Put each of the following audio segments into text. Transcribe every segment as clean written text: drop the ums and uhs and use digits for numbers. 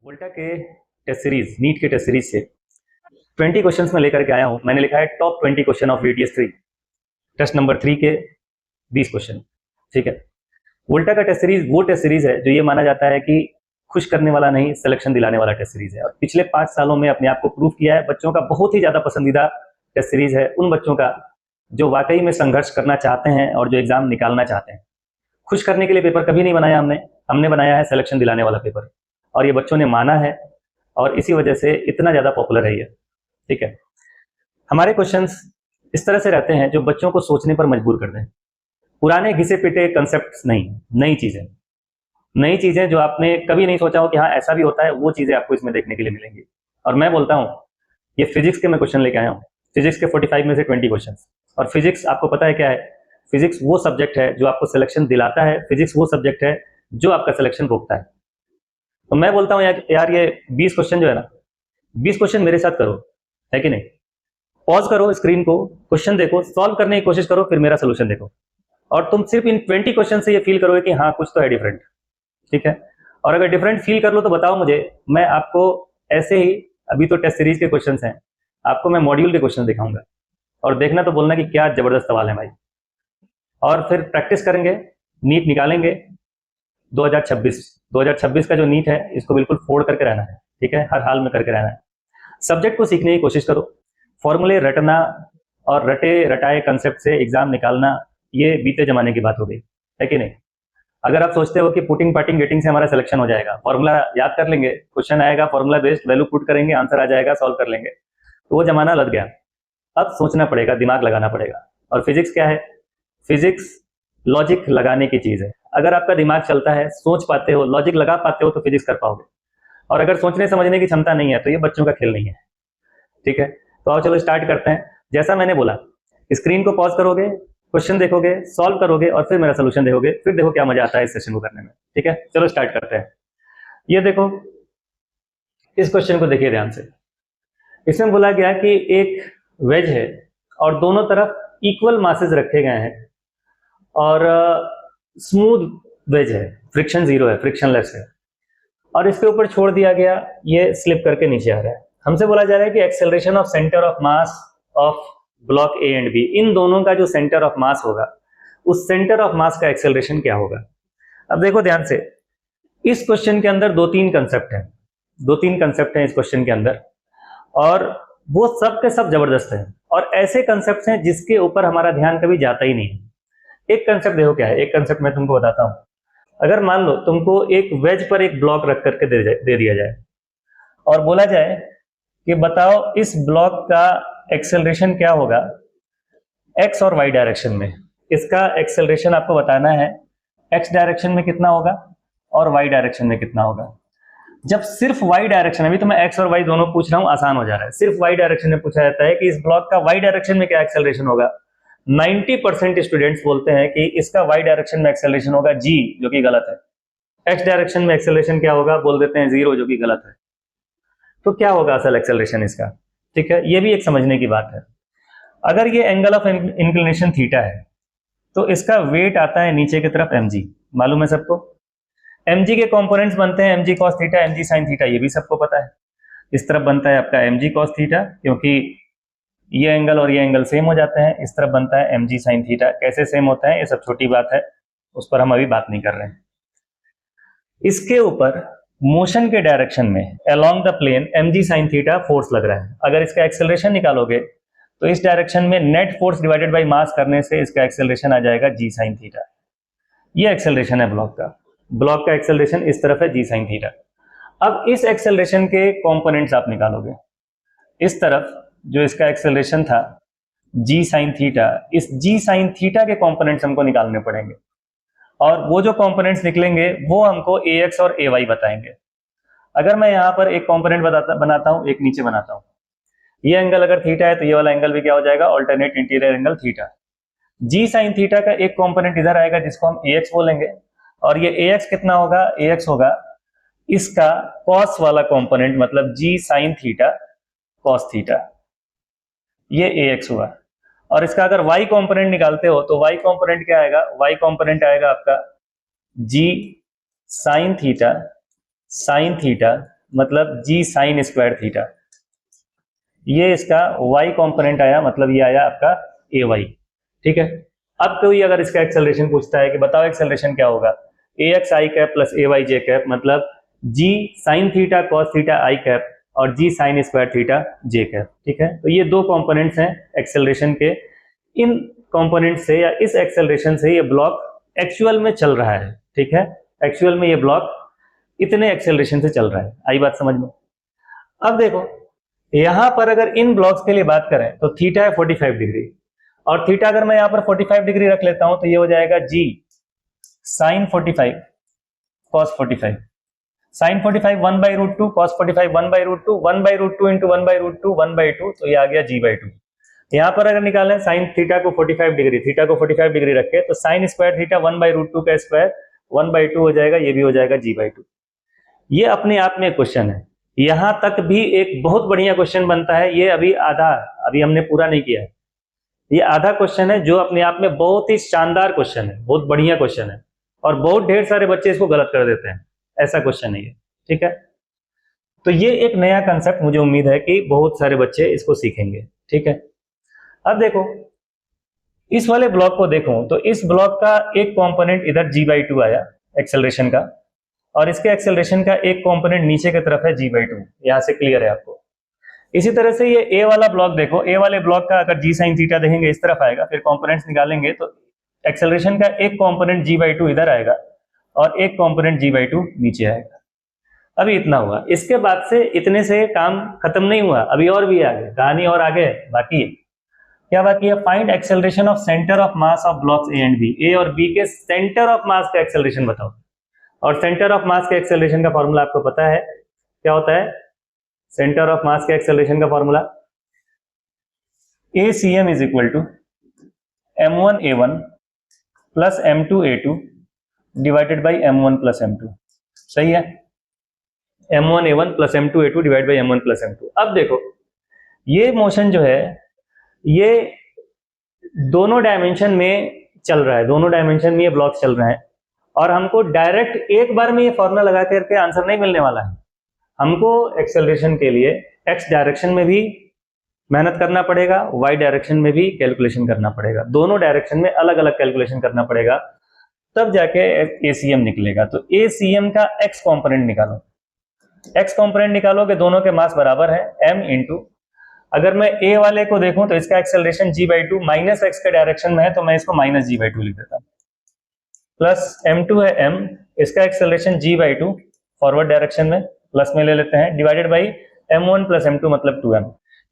वोल्टा के test series, NEET के test series से 20 क्वेश्चंस में लेकर के आया हूं। मैंने लिखा है top 20 question of VTS 3 test number 3 के 20 क्वेश्चन। ठीक है, वोल्टा का टेस्ट सीरीज वो टेस्ट सीरीज है जो ये माना जाता है कि खुश करने वाला नहीं, सिलेक्शन दिलाने वाला टेस्ट सीरीज है। और पिछले 5 सालों में अपने आप को प्रूव किया है। बच्चों का बहुत ही ज्यादा पसंदीदा टेस्ट सीरीज है, उन बच्चों का जो वाकई में संघर्ष करना चाहते हैं और जो एग्जाम निकालना चाहते हैं। खुश करने के लिए पेपर कभी नहीं बनाया हमने बनाया है सिलेक्शन दिलाने वाला पेपर, और ये बच्चों ने माना है और इसी वजह से इतना ज़्यादा पॉपुलर है ये। ठीक है, हमारे क्वेश्चंस इस तरह से रहते हैं जो बच्चों को सोचने पर मजबूर कर दें। पुराने घिसे पिटे कंसेप्ट्स नहीं, नई चीज़ें जो आपने कभी नहीं सोचा हो कि हाँ ऐसा भी होता है, वो चीज़ें आपको इसमें देखने के लिए मिलेंगी। और मैं बोलता हूँ ये फिजिक्स के मैं क्वेश्चन लेके आया हूँ, फिजिक्स के 45 में से 20 क्वेश्चन। और फिजिक्स आपको पता है क्या है? फिजिक्स वो सब्जेक्ट है जो आपको सिलेक्शन दिलाता है, फिजिक्स वो सब्जेक्ट है जो आपका सिलेक्शन रोकता है। तो मैं बोलता हूँ यार ये 20 क्वेश्चन जो है ना, 20 क्वेश्चन मेरे साथ करो, है कि नहीं? पॉज करो स्क्रीन को, क्वेश्चन देखो, सॉल्व करने की कोशिश करो, फिर मेरा सोल्यूशन देखो। और तुम सिर्फ इन 20 क्वेश्चन से ये फील करोगे कि हाँ कुछ तो है डिफरेंट। ठीक है, और अगर डिफरेंट फील कर लो तो बताओ मुझे, मैं आपको ऐसे ही, अभी तो टेस्ट सीरीज के क्वेश्चन हैं, आपको मैं मॉड्यूल के क्वेश्चन दिखाऊंगा और देखना तो बोलना कि क्या जबरदस्त सवाल है भाई। और फिर प्रैक्टिस करेंगे, नीट निकालेंगे 2026 का जो नीट है इसको बिल्कुल फोड़ करके रहना है। ठीक है, हर हाल में करके रहना है। सब्जेक्ट को सीखने की कोशिश करो, फॉर्मूले रटना और रटे रटाए कंसेप्ट से एग्जाम निकालना ये बीते जमाने की बात हो गई, है कि नहीं? अगर आप सोचते हो कि पुटिंग पाटिंग गेटिंग से हमारा सिलेक्शन हो जाएगा, फॉर्मूला याद कर लेंगे, क्वेश्चन आएगा, फॉर्मूला बेस्ड वैल्यू पुट करेंगे, आंसर आ जाएगा, सॉल्व कर लेंगे, तो वो जमाना लग गया। अब सोचना पड़ेगा, दिमाग लगाना पड़ेगा। और फिजिक्स क्या है? फिजिक्स लॉजिक लगाने की चीज है। अगर आपका दिमाग चलता है, सोच पाते हो, लॉजिक लगा पाते हो तो फिजिक्स कर पाओगे। और अगर सोचने समझने की क्षमता नहीं है तो ये बच्चों का खेल नहीं है। ठीक है, तो आओ चलो स्टार्ट करते हैं। जैसा मैंने बोला, स्क्रीन को पॉज करोगे, क्वेश्चन देखोगे, सॉल्व करोगे और फिर मेरा सोल्यूशन देखोगे, फिर देखो क्या मजा आता है इस सेशन को करने में। ठीक है, चलो स्टार्ट करते हैं। ये देखो, इस क्वेश्चन को देखिए ध्यान से। इसमें बोला गया कि एक वेज है और दोनों तरफ इक्वल मासेस रखे गए हैं और स्मूथ वेज है, फ्रिक्शन जीरो है, फ्रिक्शनलेस है, और इसके ऊपर छोड़ दिया गया, ये स्लिप करके नीचे आ रहा है। हमसे बोला जा रहा है कि acceleration of centre of mass of block A and B, इन दोनों का जो सेंटर ऑफ मास होगा, उस सेंटर ऑफ मास का एक्सेलरेशन क्या होगा। अब देखो ध्यान से, इस क्वेश्चन के अंदर दो तीन कंसेप्ट हैं इस क्वेश्चन के अंदर, और वो सब के सब जबरदस्त हैं और ऐसे कंसेप्ट हैं जिसके ऊपर हमारा ध्यान कभी जाता ही नहीं है। एक कंसेप्ट देखो क्या है, एक कंसेप्ट मैं तुमको बताता हूं। अगर मान लो तुमको एक वेज पर एक ब्लॉक रख करके दे दिया जाए और बोला जाए कि बताओ इस ब्लॉक का एक्सेलरेशन क्या होगा एक्स और वाई डायरेक्शन में। इसका एक्सेलरेशन आपको बताना है, एक्स डायरेक्शन में कितना होगा और वाई डायरेक्शन में कितना होगा। जब सिर्फ वाई डायरेक्शन, अभी तो मैं एक्स और वाई दोनों पूछ रहा हूं, आसान हो जा रहा है, सिर्फ वाई डायरेक्शन में पूछा जाता है कि इस ब्लॉक का वाई डायरेक्शन में क्या एक्सेलरेशन होगा। 90% स्टूडेंट्स बोलते हैं कि इसका वाई डायरेक्शन में एक्सेलरेशन होगा जी, जो कि गलत है। एक्स डायरेक्शन में एक्सेलरेशन क्या होगा, बोल देते हैं 0, जो कि गलत है। तो क्या होगा असल एक्सेलरेशन इसका? ठीक है, ये भी एक समझने की बात है। अगर ये एंगल ऑफ इंक्लिनेशन थीटा है तो इसका वेट आता है नीचे की तरफ mg, मालूम है सबको। mg के कंपोनेंट्स बनते हैं mg cos theta, mg sin theta, ये भी सबको पता है। इस तरफ बनता है आपका mg cos थीटा, क्योंकि ये एंगल और ये एंगल सेम हो जाते हैं। इस तरफ बनता है mg sin थीटा। कैसे सेम होता है ये सब छोटी बात है, उस पर हम अभी बात नहीं कर रहे हैं। इसके ऊपर मोशन के डायरेक्शन में along the plane mg sin theta force लग रहा है। अगर इसका एक्सेलरेशन निकालोगे तो इस डायरेक्शन में net force divided by mass करने से इसका एक्सेलरेशन आ जाएगा g sin थीटा। ये एक्सेलरेशन है ब्लॉक का एक्सेलरेशन इस तरफ है g sin थीटा। अब इस एक्सेलरेशन के कंपोनेंट्स आप निकालोगे। इस तरफ जो इसका एक्सेलरेशन था g sin थीटा, इस g sin थीटा के कंपोनेंट्स हमको निकालने पड़ेंगे, और वो जो कंपोनेंट्स निकलेंगे वो हमको ax और ay बताएंगे। अगर मैं यहाँ पर एक कंपोनेंट बनाता हूँ, एक नीचे बनाता हूँ, ये एंगल अगर थीटा है तो ये वाला एंगल भी क्या हो जाएगा, alternate interior angle theta. g sin theta का एक कंपोनेंट इधर आएगा जिसको हम ax बोलेंगे, और ये ax कितना होगा, ax होगा इसका cos वाला कंपोनेंट, मतलब g sin theta cos theta, ये ax हुआ। और इसका अगर y कंपोनेंट निकालते हो तो y कंपोनेंट क्या आएगा, y कंपोनेंट आएगा आपका g sin थीटा मतलब जी साइन स्क्वायर थीटा, ये इसका y कंपोनेंट आया, मतलब ये आया आपका ए वाई। ठीक है, अब कोई अगर इसका एक्सेलरेशन पूछता है कि बताओ एक्सेलरेशन क्या होगा, ए एक्स आई कैप प्लस ए वाई जे कैप, मतलब जी साइन थीटा कॉस थीटा आई कैप और जी साइन स्क्वायर थीटा जे कैप। ठीक है, तो ये दो कंपोनेंट्स हैं एक्सेलरेशन के। इन कंपोनेंट से या इस एक्सेलरेशन से ये ब्लॉक एक्चुअल में चल रहा है। ठीक है, एक्चुअल में ये ब्लॉक इतने एक्सेलरेशन से चल रहा है। आई बात समझ में? अब देखो यहां पर अगर इन ब्लॉक्स के लिए बात करें तो थीटा है 45 डिग्री, और थीटा अगर मैं यहां पर 45 डिग्री रख लेता हूं तो ये हो जाएगा g sine 45 cos 45, sine 45 1/√2, cos 45 1/√2, 1/√2 into 1/√2 1/2, तो ये आ गया g/2। यहां पर अगर निकालें साइन थीटा को 45 डिग्री, थीटा को 45 डिग्री रखे तो साइन स्क्वायर थीटा 1/√2 का स्क्वायर 1/2 हो जाएगा, ये भी हो जाएगा g/2। ये अपने आप में क्वेश्चन है। यहां तक भी एक बहुत बढ़िया क्वेश्चन बनता है। ये अभी आधा, अभी हमने पूरा नहीं किया है, ये आधा क्वेश्चन है जो अपने आप में बहुत ही शानदार क्वेश्चन है, बहुत बढ़िया क्वेश्चन है, और बहुत ढेर सारे बच्चे इसको गलत कर देते हैं। ऐसा क्वेश्चन नहीं है। ठीक है, तो ये एक नया कंसेप्ट, मुझे उम्मीद है कि बहुत सारे बच्चे इसको सीखेंगे। ठीक है, अब देखो इस वाले ब्लॉक को देखो तो इस ब्लॉक का एक कंपोनेंट इधर g/2 आया एक्सेलरेशन का, और इसके एक्सेलरेशन का एक कंपोनेंट नीचे की तरफ है g/2। यहां से क्लियर है आपको? इसी तरह से ये ए वाला ब्लॉक देखो, ए वाले ब्लॉक का अगर जी साइन थीटा देखेंगे इस तरफ आएगा, फिर कंपोनेंट्स निकालेंगे तो एक्सेलरेशन का एक कंपोनेंट g/2 इधर आएगा और एक कंपोनेंट g/2 नीचे आएगा। अभी इतना हुआ, इसके बाद से इतने से काम खत्म नहीं हुआ, अभी और भी आगे कहानी और आगे बाकी है। क्या बाकी है? Find acceleration of centre of mass of blocks A and B. A और बी के सेंटर ऑफ मास का एक्सेलरेशन बताओ, और सेंटर ऑफ मास के एक्सेलरेशन का फॉर्मूला आपको पता है क्या होता है? सेंटर ऑफ मास के एक्सेलरेशन का formula ACM is equal to m1a1 plus m2a2 divided by m1 plus m2। सही है, m1a1 plus m2a2 divide by m1 plus m2। अब देखो ये मोशन जो है ये दोनों डायमेंशन में चल रहा है, दोनों डायमेंशन में ये ब्लॉक चल रहे हैं, और हमको डायरेक्ट एक बार में ये फॉर्मूला लगा करके आंसर नहीं मिलने वाला है। हमको एक्सेलरेशन के लिए एक्स डायरेक्शन में भी मेहनत करना पड़ेगा, वाई डायरेक्शन में भी कैलकुलेशन करना पड़ेगा, दोनों डायरेक्शन में अलग अलग कैलकुलेशन करना पड़ेगा, तब जाके एसीएम निकलेगा। तो एसीएम का एक्स कंपोनेंट निकालो, एक्स कंपोनेंट निकालोगे, दोनों के मास बराबर है m इंटू, अगर मैं ए वाले को देखूं तो इसका एक्सेलरेशन g/2 माइनस एक्स के डायरेक्शन में है तो मैं इसको माइनस g/2 लिख देता हूं, प्लस m2 है m, इसका एक्सेलरेशन g/2 फॉरवर्ड डायरेक्शन में, प्लस में ले लेते हैं, divided by m1 plus m2 मतलब 2m,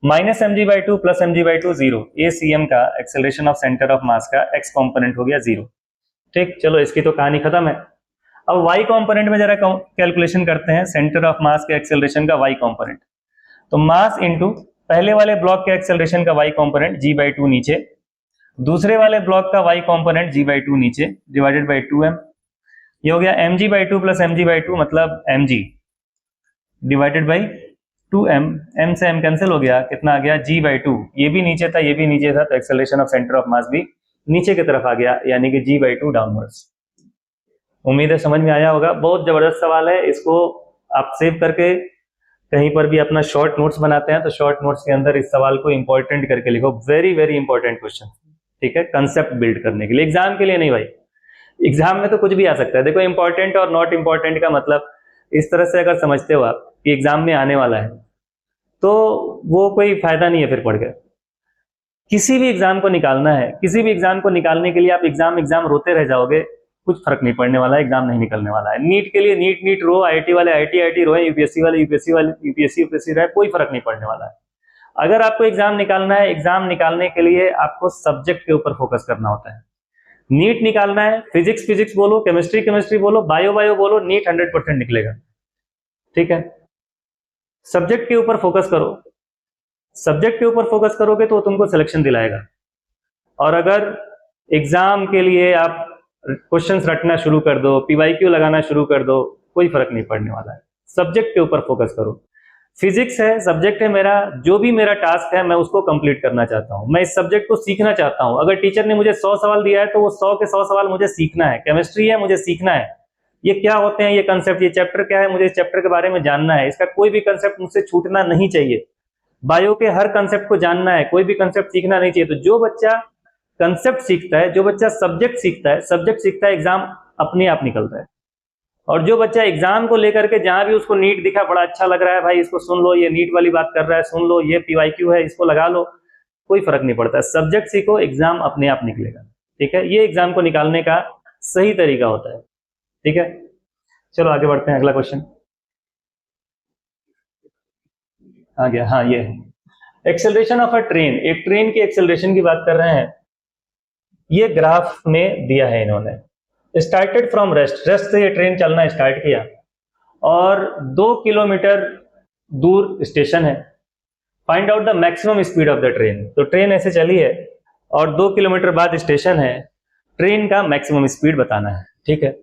minus mg/2 plus mg/2 0। ACM का एक्सेलरेशन ऑफ सेंटर ऑफ मास का x कंपोनेंट हो गया 0। ठीक, चलो इसकी तो कहानी खत्म है। अब y कंपोनेंट में जरा कैलकुलेशन करते हैं, सेंटर ऑफ मास के एक्सेलरेशन का y कंपोनेंट, तो मास इंटू पहले वाले ब्लॉक के एक्सेलरेशन का y कंपोनेंट g/2 नीचे, दूसरे वाले ब्लॉक का y कंपोनेंट g/2 नीचे डिवाइडेड बाई 2m, ये हो गया mg/2 प्लस mg/2 मतलब mg divided by 2m, m से m कैंसिल हो गया, कितना आ गया g/2, ये भी नीचे था ये भी नीचे था, तो एक्सेलरेशन ऑफ सेंटर ऑफ मास भी नीचे की तरफ आ गया, यानी कि g/2 डाउनवर्ड्स। उम्मीद है समझ में आया होगा। बहुत जबरदस्त सवाल है, इसको आप सेव करके कहीं पर भी अपना शॉर्ट नोट्स बनाते हैं तो शॉर्ट नोट्स के अंदर इस सवाल को इंपॉर्टेंट करके लिखो, वेरी वेरी इंपॉर्टेंट क्वेश्चन। ठीक है, कंसेप्ट बिल्ड करने के लिए, एग्जाम के लिए नहीं भाई, एग्जाम में तो कुछ भी आ सकता है। देखो इंपॉर्टेंट और नॉट इंपॉर्टेंट का मतलब इस तरह से अगर समझते हो आप कि एग्जाम में आने वाला है तो वो कोई फायदा नहीं है फिर पढ़ कर। किसी भी एग्जाम को निकालना है, किसी भी एग्जाम को निकालने के लिए आप एग्जाम रोते रह जाओगे, कुछ फर्क नहीं पड़ने वाला है, एग्जाम नहीं निकलने वाला है। नीट के लिए नीट रो, आईआईटी वाले आईआईटी रोए, यूपीएससी वाले यूपीएससी रोए, कोई फर्क नहीं पड़ने वाला है। अगर आपको एग्जाम निकालना है, एग्जाम निकालने के लिए आपको सब्जेक्ट के ऊपर फोकस करना होता है। नीट निकालना है, फिजिक्स बोलो, केमिस्ट्री बोलो, बायो बोलो, नीट 100% निकलेगा। ठीक है, सब्जेक्ट के ऊपर फोकस करो, सब्जेक्ट के ऊपर फोकस करोगे तो तुमको सिलेक्शन दिलाएगा। और अगर एग्जाम के लिए आप क्वेश्चंस रटना शुरू कर दो, पीवाईक्यू लगाना शुरू कर दो, कोई फर्क नहीं पड़ने वाला है। सब्जेक्ट के ऊपर फोकस करो। फिजिक्स है, सब्जेक्ट है मेरा, जो भी मेरा टास्क है मैं उसको कंप्लीट करना चाहता हूं, मैं इस सब्जेक्ट को सीखना चाहता हूं। अगर टीचर ने मुझे 100 सवाल दिया है तो वो 100 के 100 सवाल मुझे सीखना है। केमिस्ट्री है, मुझे सीखना है, ये क्या होते हैं ये कंसेप्ट, ये चैप्टर क्या है, मुझे इस चैप्टर के बारे में जानना है, इसका कोई भी कंसेप्ट मुझसे छूटना नहीं चाहिए। बायो के हर कंसेप्ट को जानना है, कोई भी कंसेप्ट सीखना नहीं चाहिए। तो जो बच्चा कंसेप्ट सीखता है, जो बच्चा सब्जेक्ट सीखता है, एग्जाम अपने आप निकलता है। और जो बच्चा एग्जाम को लेकर के जहां भी उसको नीट दिखा, बड़ा अच्छा लग रहा है भाई, इसको सुन लो, ये नीट वाली बात कर रहा है, सुन लो, ये पीवाईक्यू है, इसको लगा लो, कोई फर्क नहीं पड़ता। सब्जेक्ट सीखो, एग्जाम अपने आप निकलेगा। ठीक है, ये एग्जाम को निकालने का सही तरीका होता है। ठीक है, चलो आगे बढ़ते हैं। अगला क्वेश्चन आ गया। हाँ, ये एक्सेलरेशन ऑफ अ ट्रेन, एक ट्रेन की एक्सेलरेशन की बात कर रहे हैं। ये ग्राफ में दिया है इन्होंने। स्टार्टेड फ्रॉम रेस्ट से ये ट्रेन चलना स्टार्ट किया और 2 किलोमीटर दूर स्टेशन है। Find out the maximum speed of the train. तो ट्रेन ऐसे चली है और 2 किलोमीटर बाद स्टेशन है, ट्रेन का मैक्सिमम स्पीड बताना है। ठीक है,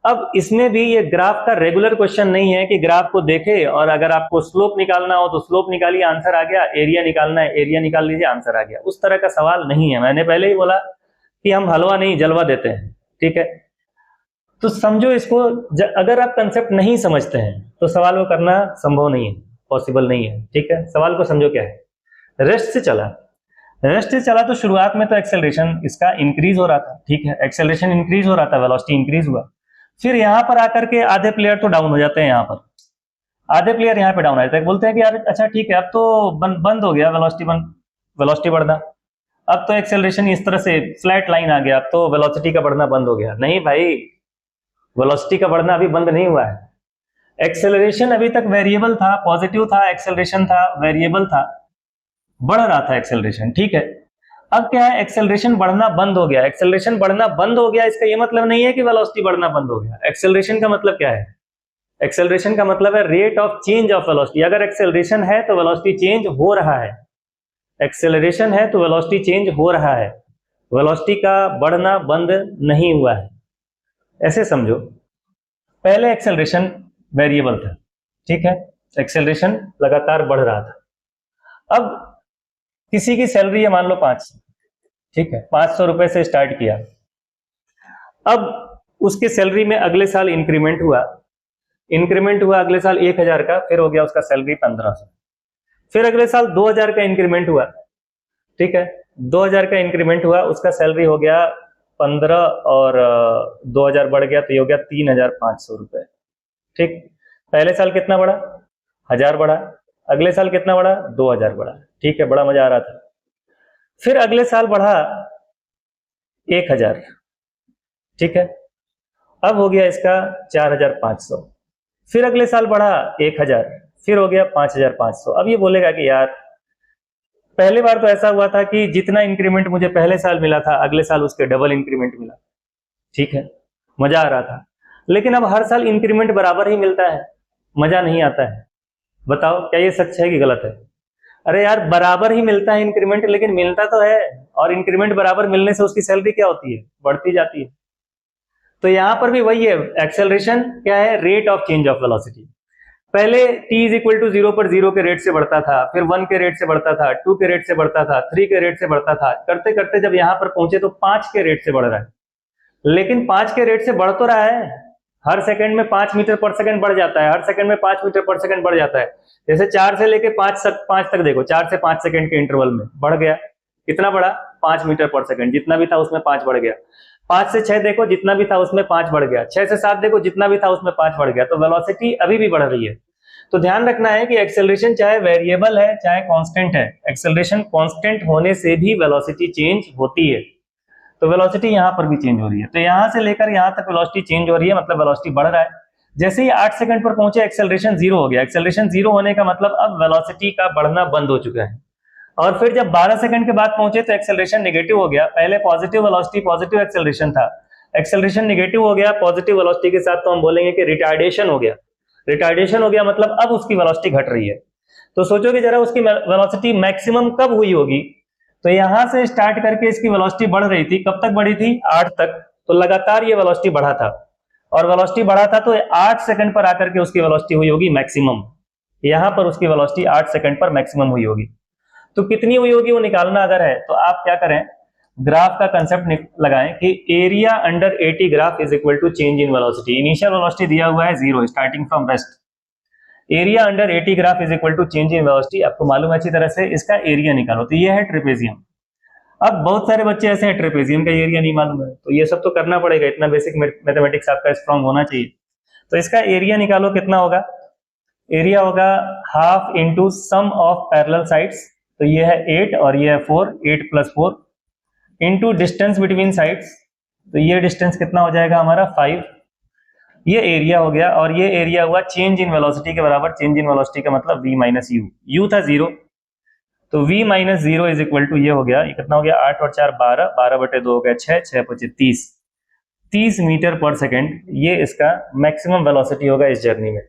अब इसमें भी ये ग्राफ का रेगुलर क्वेश्चन नहीं है कि ग्राफ को देखे और अगर आपको स्लोप निकालना हो तो स्लोप निकालिए, आंसर आ गया, एरिया निकालना है, एरिया निकाल लीजिए, आंसर आ गया। उस तरह का सवाल नहीं है। मैंने पहले ही बोला कि हम हलवा नहीं जलवा देते हैं। ठीक है, तो समझो इसको। अगर आप कंसेप्ट नहीं समझते हैं तो सवाल को करना संभव नहीं है, पॉसिबल नहीं है। ठीक है, सवाल को समझो क्या है। रेस्ट से चला तो शुरुआत में तो एक्सेलरेशन इसका इंक्रीज हो रहा था। ठीक है, एक्सेलरेशन इंक्रीज हो रहा था, वेलोसिटी इंक्रीज हुआ। फिर यहां पर आकर के आधे प्लेयर तो डाउन हो जाते हैं, यहां पर आधे प्लेयर यहाँ पे डाउन आ जाते हैं, बोलते हैं कि यार अच्छा ठीक है, अब तो बंद हो गया वेलोसिटी बढ़ना, अब तो एक्सेलरेशन इस तरह से फ्लैट लाइन आ गया, अब तो वेलोसिटी का बढ़ना बंद हो गया। नहीं भाई, वेलोसिटी का बढ़ना अभी बंद नहीं हुआ है। एक्सेलरेशन अभी तक वेरिएबल था, पॉजिटिव था, एक्सेलरेशन था, वेरिएबल था, बढ़ रहा था एक्सेलरेशन। ठीक है, अब क्या है, एक्सेलरेशन बढ़ना बंद हो गया। एक्सेलरेशन बढ़ना बंद हो गया, इसका ये मतलब नहीं है कि वेलोसिटी बढ़ना बंद हो गया। एक्सेलरेशन का मतलब क्या है? एक्सेलरेशन का मतलब है rate of change of velocity. अगर एक्सेलरेशन है तो वेलोसिटी चेंज हो रहा है, एक्सेलरेशन है तो वेलोसिटी चेंज हो रहा है, वेलोसिटी का बढ़ना बंद नहीं हुआ है। ऐसे समझो, पहले एक्सेलरेशन वेरिएबल था। ठीक है, एक्सेलरेशन लगातार बढ़ रहा था। अब किसी की सैलरी है मान लो 500, ठीक है, 500 रुपए से स्टार्ट किया। अब उसके सैलरी में अगले साल इंक्रीमेंट हुआ अगले साल 1000 का, फिर हो गया उसका सैलरी 1500। फिर अगले साल 2000 का इंक्रीमेंट हुआ। ठीक है, 2000 का इंक्रीमेंट हुआ, उसका सैलरी हो गया 15 और 2000 बढ़ गया तो ये हो गया 3500 रुपए। ठीक, पहले साल कितना बढ़ा? 1000 बढ़ा। अगले साल कितना बढ़ा? 2000 बढ़ा। ठीक है, बड़ा मजा आ रहा था। फिर अगले साल बढ़ा 1000। ठीक है, अब हो गया इसका 4500। फिर अगले साल बढ़ा 1000, फिर हो गया 5500। अब ये बोलेगा कि यार पहले बार तो ऐसा हुआ था कि जितना इंक्रीमेंट मुझे पहले साल मिला था अगले साल उसके डबल इंक्रीमेंट मिला। ठीक है, मजा आ रहा था। लेकिन अब हर साल इंक्रीमेंट बराबर ही मिलता है, मजा नहीं आता है। बताओ क्या ये सच है कि गलत है? अरे यार, बराबर ही मिलता है इंक्रीमेंट, लेकिन मिलता तो है, और इंक्रीमेंट बराबर मिलने से उसकी सैलरी क्या होती है? बढ़ती जाती है। तो यहां पर भी वही है, एक्सेलरेशन क्या है? Rate of change of velocity. पहले t इज इक्वल टू 0 पर 0 के रेट से बढ़ता था, फिर 1 के रेट से बढ़ता था, 2 के रेट से बढ़ता था, 3 के रेट से बढ़ता था, करते करते जब यहां पर पहुंचे तो 5 के रेट से बढ़ रहा है। लेकिन 5 के रेट से बढ़ तो रहा है, हर सेकंड में 5 मीटर पर सेकंड बढ़ जाता है, हर सेकंड में 5 मीटर पर सेकंड बढ़ जाता है। जैसे 4 से लेके 5 तक देखो, 4 से 5 सेकंड के इंटरवल में बढ़ गया। कितना बढ़ा? 5 मीटर पर सेकंड, जितना भी था उसमें 5 बढ़ गया। 5 से 6 देखो, जितना भी था उसमें 5 बढ़ गया। 6 से 7 देखो, जितना भी था उसमें 5 बढ़ गया। तो वेलोसिटी अभी भी बढ़ रही है। तो ध्यान रखना है कि एक्सेलरेशन चाहे वेरिएबल है चाहे कांस्टेंट है, एक्सेलरेशन कांस्टेंट होने से भी वेलोसिटी चेंज होती है। तो वेलोसिटी यहां पर भी चेंज हो रही है। तो यहां से लेकर यहां तक वेलोसिटी चेंज हो रही है, मतलब वेलोसिटी बढ़ रहा है। जैसे ही 8 सेकंड पर पहुंचे एक्सेलरेशन 0 हो गया। एक्सेलरेशन 0 होने का मतलब अब वेलोसिटी का बढ़ना बंद हो चुका है। और फिर जब 12 सेकंड के बाद पहुंचे तो एक्सेलरेशन नेगेटिव हो गया। पहले पॉजिटिव वेलोसिटी, पॉजिटिव एक्सेलरेशन था, एक्सेलरेशन नेगेटिव हो गया पॉजिटिव वेलोसिटी के साथ, तो हम बोलेंगे कि रिटार्डेशन हो गया। रिटार्डेशन हो गया मतलब अब उसकी वेलोसिटी घट रही है। तो सोचो कि जरा उसकी वेलोसिटी मैक्सिमम कब हुई होगी? तो यहां से स्टार्ट करके इसकी वेलोसिटी बढ़ रही थी, कब तक बढ़ी थी? 8 तक। तो लगातार ये वेलोसिटी बढ़ा था, और वेलोसिटी बढ़ा था तो 8 सेकंड पर आकर के उसकी वेलोसिटी हुई होगी मैक्सिमम। यहां पर उसकी वेलोसिटी 8 सेकंड पर मैक्सिमम हुई होगी। तो कितनी हुई होगी वो निकालना अगर है तो आप क्या करें, ग्राफ का कंसेप्ट लगाएं कि area under 80 graph is equal to change in velocity. Initial velocity दिया हुआ है 0 starting from rest. Area under 80 graph is equal to change in velocity, आपको मालूम है अच्छी तरह से, इसका एरिया निकालो। तो ये है ट्रेपेजियम। अब बहुत सारे बच्चे ऐसे हैं ट्रेपेजियम का एरिया नहीं मालूम है, तो ये सब तो करना पड़ेगा, इतना बेसिक मैथमेटिक्स आपका स्ट्रांग होना चाहिए। तो इसका एरिया निकालो, कितना होगा? एरिया होगा half into sum of parallel sides, तो ये है 8 और ये है 4, 8 + 4 इंटू डिस्टेंस बिटवीन साइड्स, तो ये डिस्टेंस कितना हो जाएगा हमारा 5। ये एरिया हो गया और ये एरिया हुआ चेंज इन वेलोसिटी के बराबर। चेंज इन वेलोसिटी का मतलब v माइनस यू, यू था 0, तो v minus 0 is equal to ये हो गया, ये कितना हो गया 8 और 4 12, 12/2 हो गया 6, 6 × 5 30 मीटर पर सेकेंड। ये इसका मैक्सिमम वेलोसिटी होगा इस जर्नी में।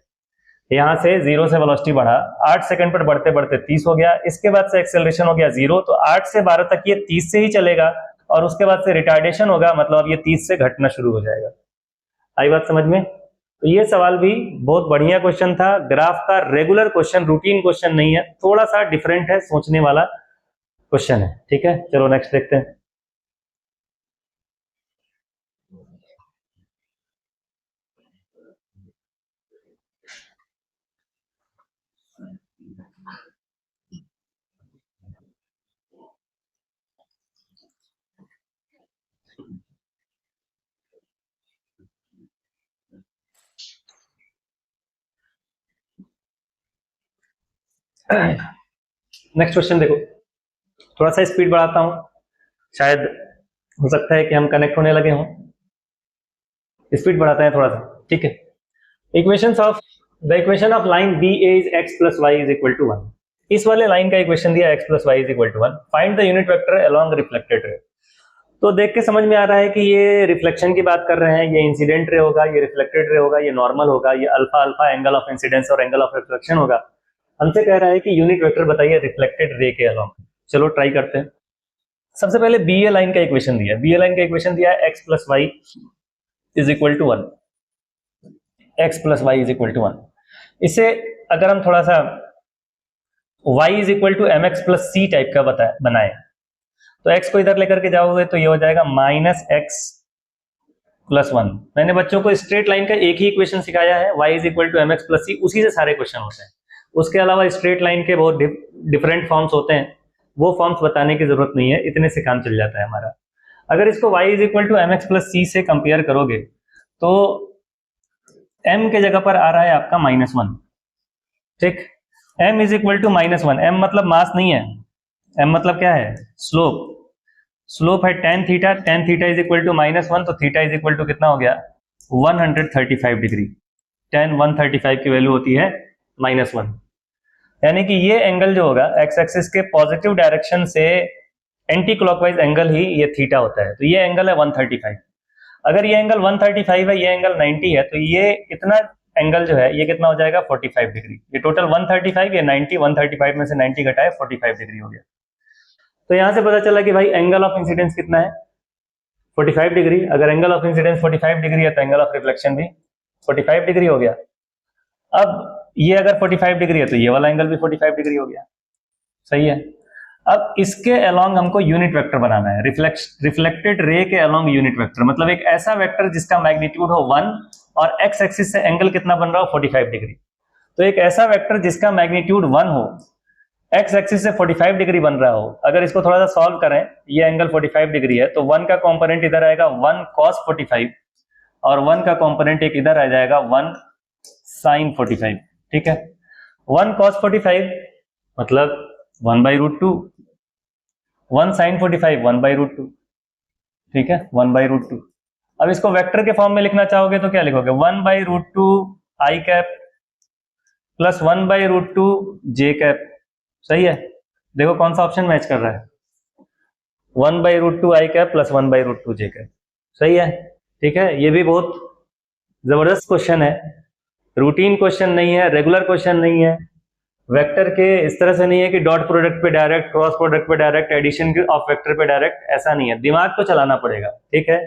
यहाँ से 0 से वेलोसिटी बढ़ा, 8 सेकंड पर बढ़ते बढ़ते 30 हो गया, इसके बाद से एक्सेलरेशन हो गया 0, तो 8 से 12 तक ये 30 से ही चलेगा और उसके बाद से रिटार्डेशन होगा, मतलब अब ये 30 से घटना शुरू हो जाएगा। आई बात समझ में? तो ये सवाल भी बहुत बढ़िया क्वेश्चन था। ग्राफ का रेगुलर क्वेश्चन, रूटीन क्वेश्चन नहीं है, थोड़ा सा डिफरेंट है, सोचने वाला क्वेश्चन है। ठीक है, चलो नेक्स्ट देखते हैं। नेक्स्ट क्वेश्चन देखो, थोड़ा सा स्पीड बढ़ाता हूं, शायद हो सकता है कि हम कनेक्ट होने लगे हों। स्पीड बढ़ाते हैं थोड़ा सा, ठीक है। Equations of the equation of line B A is x + y = 1। इस वाले लाइन का इक्वेशन दिया x + y = 1। Find the unit vector along reflected ray. तो देख के समझ में आ रहा है कि ये रिफ्लेक्शन की बात कर रहे हैं, ये इंसिडेंट रे होगा, ये रिफ्लेक्टेड रे होगा, ये नॉर्मल होगा, ये alpha alpha angle of incidence और एंगल ऑफ रिफ्लेक्शन होगा। हमसे कह रहा है कि यूनिट वेक्टर बताइए रिफ्लेक्टेड रे के अलोंग। चलो ट्राई करते हैं। सबसे पहले बी ए लाइन का इक्वेशन दिया है, बी ए लाइन का इक्वेशन दिया है x + y = 1, x + y = 1। इसे अगर हम थोड़ा सा y = mx + c टाइप का बनाए, तो x को इधर लेकर के जाओगे तो ये हो जाएगा -x + 1। मैंने बच्चों को स्ट्रेट लाइन का एक ही इक्वेशन सिखाया है, y = mx + c, उसी से सारे क्वेश्चन होते हैं। उसके अलावा स्ट्रेट लाइन के बहुत डिफरेंट फॉर्म्स होते हैं, वो फॉर्म्स बताने की जरूरत नहीं है, इतने से काम चल जाता है हमारा। अगर इसको y = mx + c से कंपेयर करोगे तो m के जगह पर आ रहा है आपका -1, ठीक। m = -1, m मतलब मास नहीं है, m मतलब क्या है? स्लोप। स्लोप है tan थीटा, tan थीटा = -1, तो थीटा = कितना हो गया 135 डिग्री। tan 135 की वैल्यू होती है -1, यानी कि ये एंगल जो होगा x एक्सिस के पॉजिटिव डायरेक्शन से एंटी क्लॉकवाइज एंगल ही ये थीटा होता है। तो ये एंगल है 135। अगर ये एंगल 135 है, ये एंगल 90 है, तो ये इतना एंगल जो है ये कितना हो जाएगा 45 डिग्री। ये टोटल 135, ये 90, 135 में से 90 घटाए 45 डिग्री हो गया। तो यहां से पता चला कि भाई एंगल ऑफ इंसिडेंस कितना है 45 डिग्री। अगर एंगल ऑफ इंसिडेंस 45 डिग्री है तो एंगल ऑफ रिफ्लेक्शन भी 45 डिग्री हो गया। अब ये अगर 45 डिग्री है तो ये वाला एंगल भी 45 डिग्री हो गया, सही है। अब इसके अलोंग हमको यूनिट वेक्टर बनाना है, रिफ्लेक्टेड रे के अलोंग यूनिट वेक्टर, मतलब एक ऐसा वेक्टर जिसका मैग्नीट्यूड हो 1 और x एक्सिस से एंगल कितना बन रहा हो 45 डिग्री। तो एक ऐसा वेक्टर जिसका मैग्नीट्यूड 1 हो, x एक्सिस से 45 डिग्री बन रहा हो। अगर इसको थोड़ा सा सॉल्व करें, ये एंगल 45 डिग्री है, तो 1 का कॉम्पोनेंट इधर आएगा 1 cos 45 और 1 का कॉम्पोनेंट एक इधर आ जाएगा 1 sin 45, ठीक है। 1 cos 45 मतलब 1/√2, 1 sin 45 1/√2, ठीक है, 1/√2। अब इसको वेक्टर के फॉर्म में लिखना चाहोगे तो क्या लिखोगे 1/√2 i cap plus 1/√2 j cap, सही है। देखो कौन सा ऑप्शन मैच कर रहा है, 1/√2 i cap plus 1/√2 j cap, सही है, ठीक है। ये भी बहुत जबरदस्त क्वेश्चन है, रूटीन क्वेश्चन नहीं है, रेगुलर क्वेश्चन नहीं है। वेक्टर के इस तरह से नहीं है कि डॉट प्रोडक्ट पे डायरेक्ट, क्रॉस प्रोडक्ट पे डायरेक्ट, एडिशन ऑफ वेक्टर पे डायरेक्ट, ऐसा नहीं है। दिमाग तो चलाना पड़ेगा, ठीक है,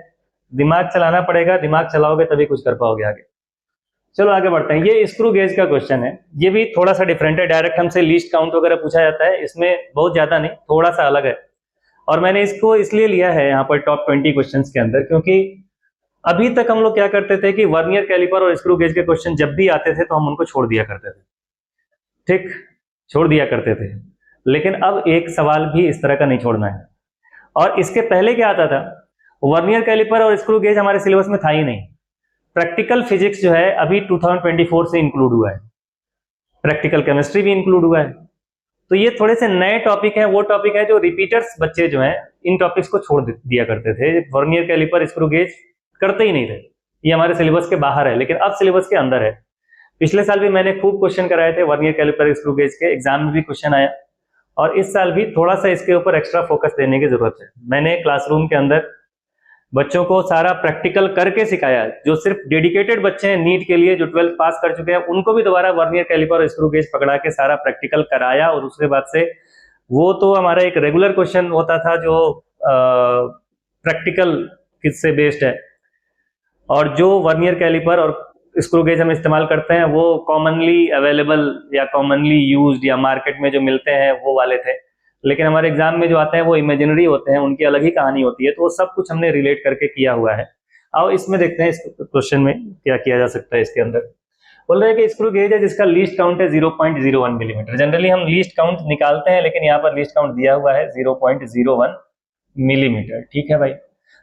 दिमाग चलाना पड़ेगा, दिमाग चलाओगे तभी कुछ कर पाओगे आगे। चलो आगे बढ़ते हैं। ये स्क्रू गेज का क्वेश्चन है, ये भी थोड़ा सा डिफरेंट है। डायरेक्ट हमसे लीस्ट काउंट वगैरह पूछा जाता है, इसमें बहुत ज्यादा नहीं, थोड़ा सा अलग है। और मैंने इसको इसलिए लिया है यहाँ पर टॉप 20 क्वेश्चंस के अंदर, क्योंकि अभी तक हम लोग क्या करते थे कि वर्नियर कैलिपर और स्क्रू गेज के क्वेश्चन जब भी आते थे तो हम उनको छोड़ दिया करते थे, ठीक, छोड़ दिया करते थे। लेकिन अब एक सवाल भी इस तरह का नहीं छोड़ना है। और इसके पहले क्या आता था, वर्नियर कैलिपर और स्क्रू गेज हमारे सिलेबस में था ही नहीं। प्रैक्टिकल फिजिक्स जो है अभी 2024 से इंक्लूड हुआ है, प्रैक्टिकल केमिस्ट्री भी इंक्लूड हुआ है। तो ये थोड़े से नए टॉपिक है, वो टॉपिक है जो रिपीटर्स बच्चे जो हैं इन टॉपिक्स को छोड़ दिया करते थे। वर्नियर कैलिपर स्क्रू गेज करते ही नहीं थे, ये हमारे सिलेबस के बाहर है, लेकिन अब सिलेबस के अंदर है। पिछले साल भी मैंने खूब क्वेश्चन कराए थे वर्नियर कैलिपर स्क्रू गेज के, एग्जाम में भी क्वेश्चन आया, और इस साल भी थोड़ा सा इसके ऊपर एक्स्ट्रा फोकस देने की जरूरत है। मैंने क्लासरूम के अंदर बच्चों को सारा प्रैक्टिकल करके सिखाया। जो सिर्फ डेडिकेटेड बच्चे हैं नीट के लिए, जो 12th पास कर चुके हैं, उनको भी दोबारा वर्नियर कैलिपर और स्क्रू गेज पकड़ा के सारा प्रैक्टिकल कराया। और उसके बाद से वो तो हमारा एक रेगुलर क्वेश्चन होता था जो प्रैक्टिकल किससे बेस्ड है, और जो वर्नियर कैलिपर और स्क्रू गेज हम इस्तेमाल करते हैं वो कॉमनली अवेलेबल या कॉमनली यूज्ड या मार्केट में जो मिलते हैं वो वाले थे। लेकिन हमारे एग्जाम में जो आते हैं वो इमेजिनरी होते हैं, उनकी अलग ही कहानी होती है। तो वो सब कुछ हमने रिलेट करके किया हुआ है। आओ इसमें देखते हैं इस क्वेश्चन में क्या किया जा सकता है। इसके अंदर बोल रहे हैं कि स्क्रू गेज है जिसका लीस्ट काउंट है 0.01 मिलीमीटर। जनरली हम लीस्ट काउंट निकालते हैं, लेकिन यहाँ पर लीस्ट काउंट दिया हुआ है 0.01 मिलीमीटर। ठीक है भाई।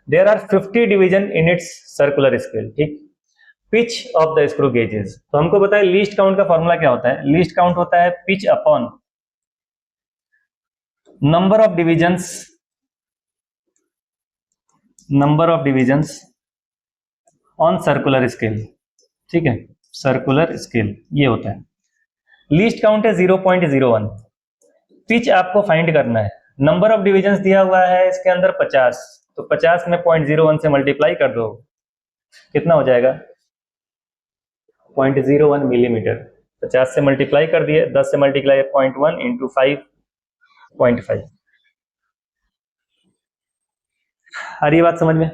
There are 50 division in its circular scale. ठीक, pitch of the screw gauges. तो हमको बताए लीस्ट काउंट का फॉर्मूला क्या होता है। लीस्ट काउंट होता है pitch upon number of divisions on circular scale. ठीक है, सर्कुलर स्केल ये होता है। लीस्ट काउंट है 0.01। पिच आपको फाइंड करना है। नंबर ऑफ डिविजन्स दिया हुआ है इसके अंदर 50, तो 50 में 0.01 से मल्टीप्लाई कर दो, कितना हो जाएगा 0.01 मिलीमीटर। 50 से मल्टीप्लाई कर दिए, 10 से मल्टीप्लाई 0.1 इंटू 5.5। आ रही है बात समझ में।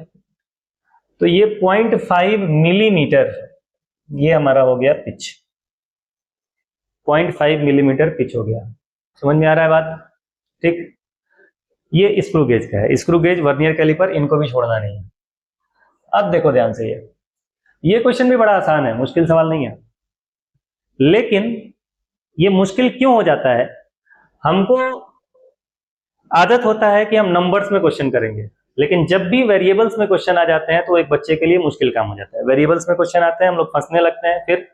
तो ये 0.5 मिलीमीटर ये हमारा हो गया पिच। 0.5 मिलीमीटर पिच हो गया। समझ में आ रहा है बात। ठीक, ये स्क्रू गेज का है। स्क्रू गेज, वर्नियर कैलिपर, इनको भी छोड़ना नहीं है। अब देखो ध्यान से, ये क्वेश्चन भी बड़ा आसान है, मुश्किल सवाल नहीं है। लेकिन ये मुश्किल क्यों हो जाता है, हमको आदत होता है कि हम नंबर्स में क्वेश्चन करेंगे, लेकिन जब भी वेरिएबल्स में क्वेश्चन आ जाते हैं तो एक बच्चे के लिए मुश्किल काम हो जाता है। वेरिएबल्स में क्वेश्चन आते हैं, हम लोग फंसने लगते हैं, फिर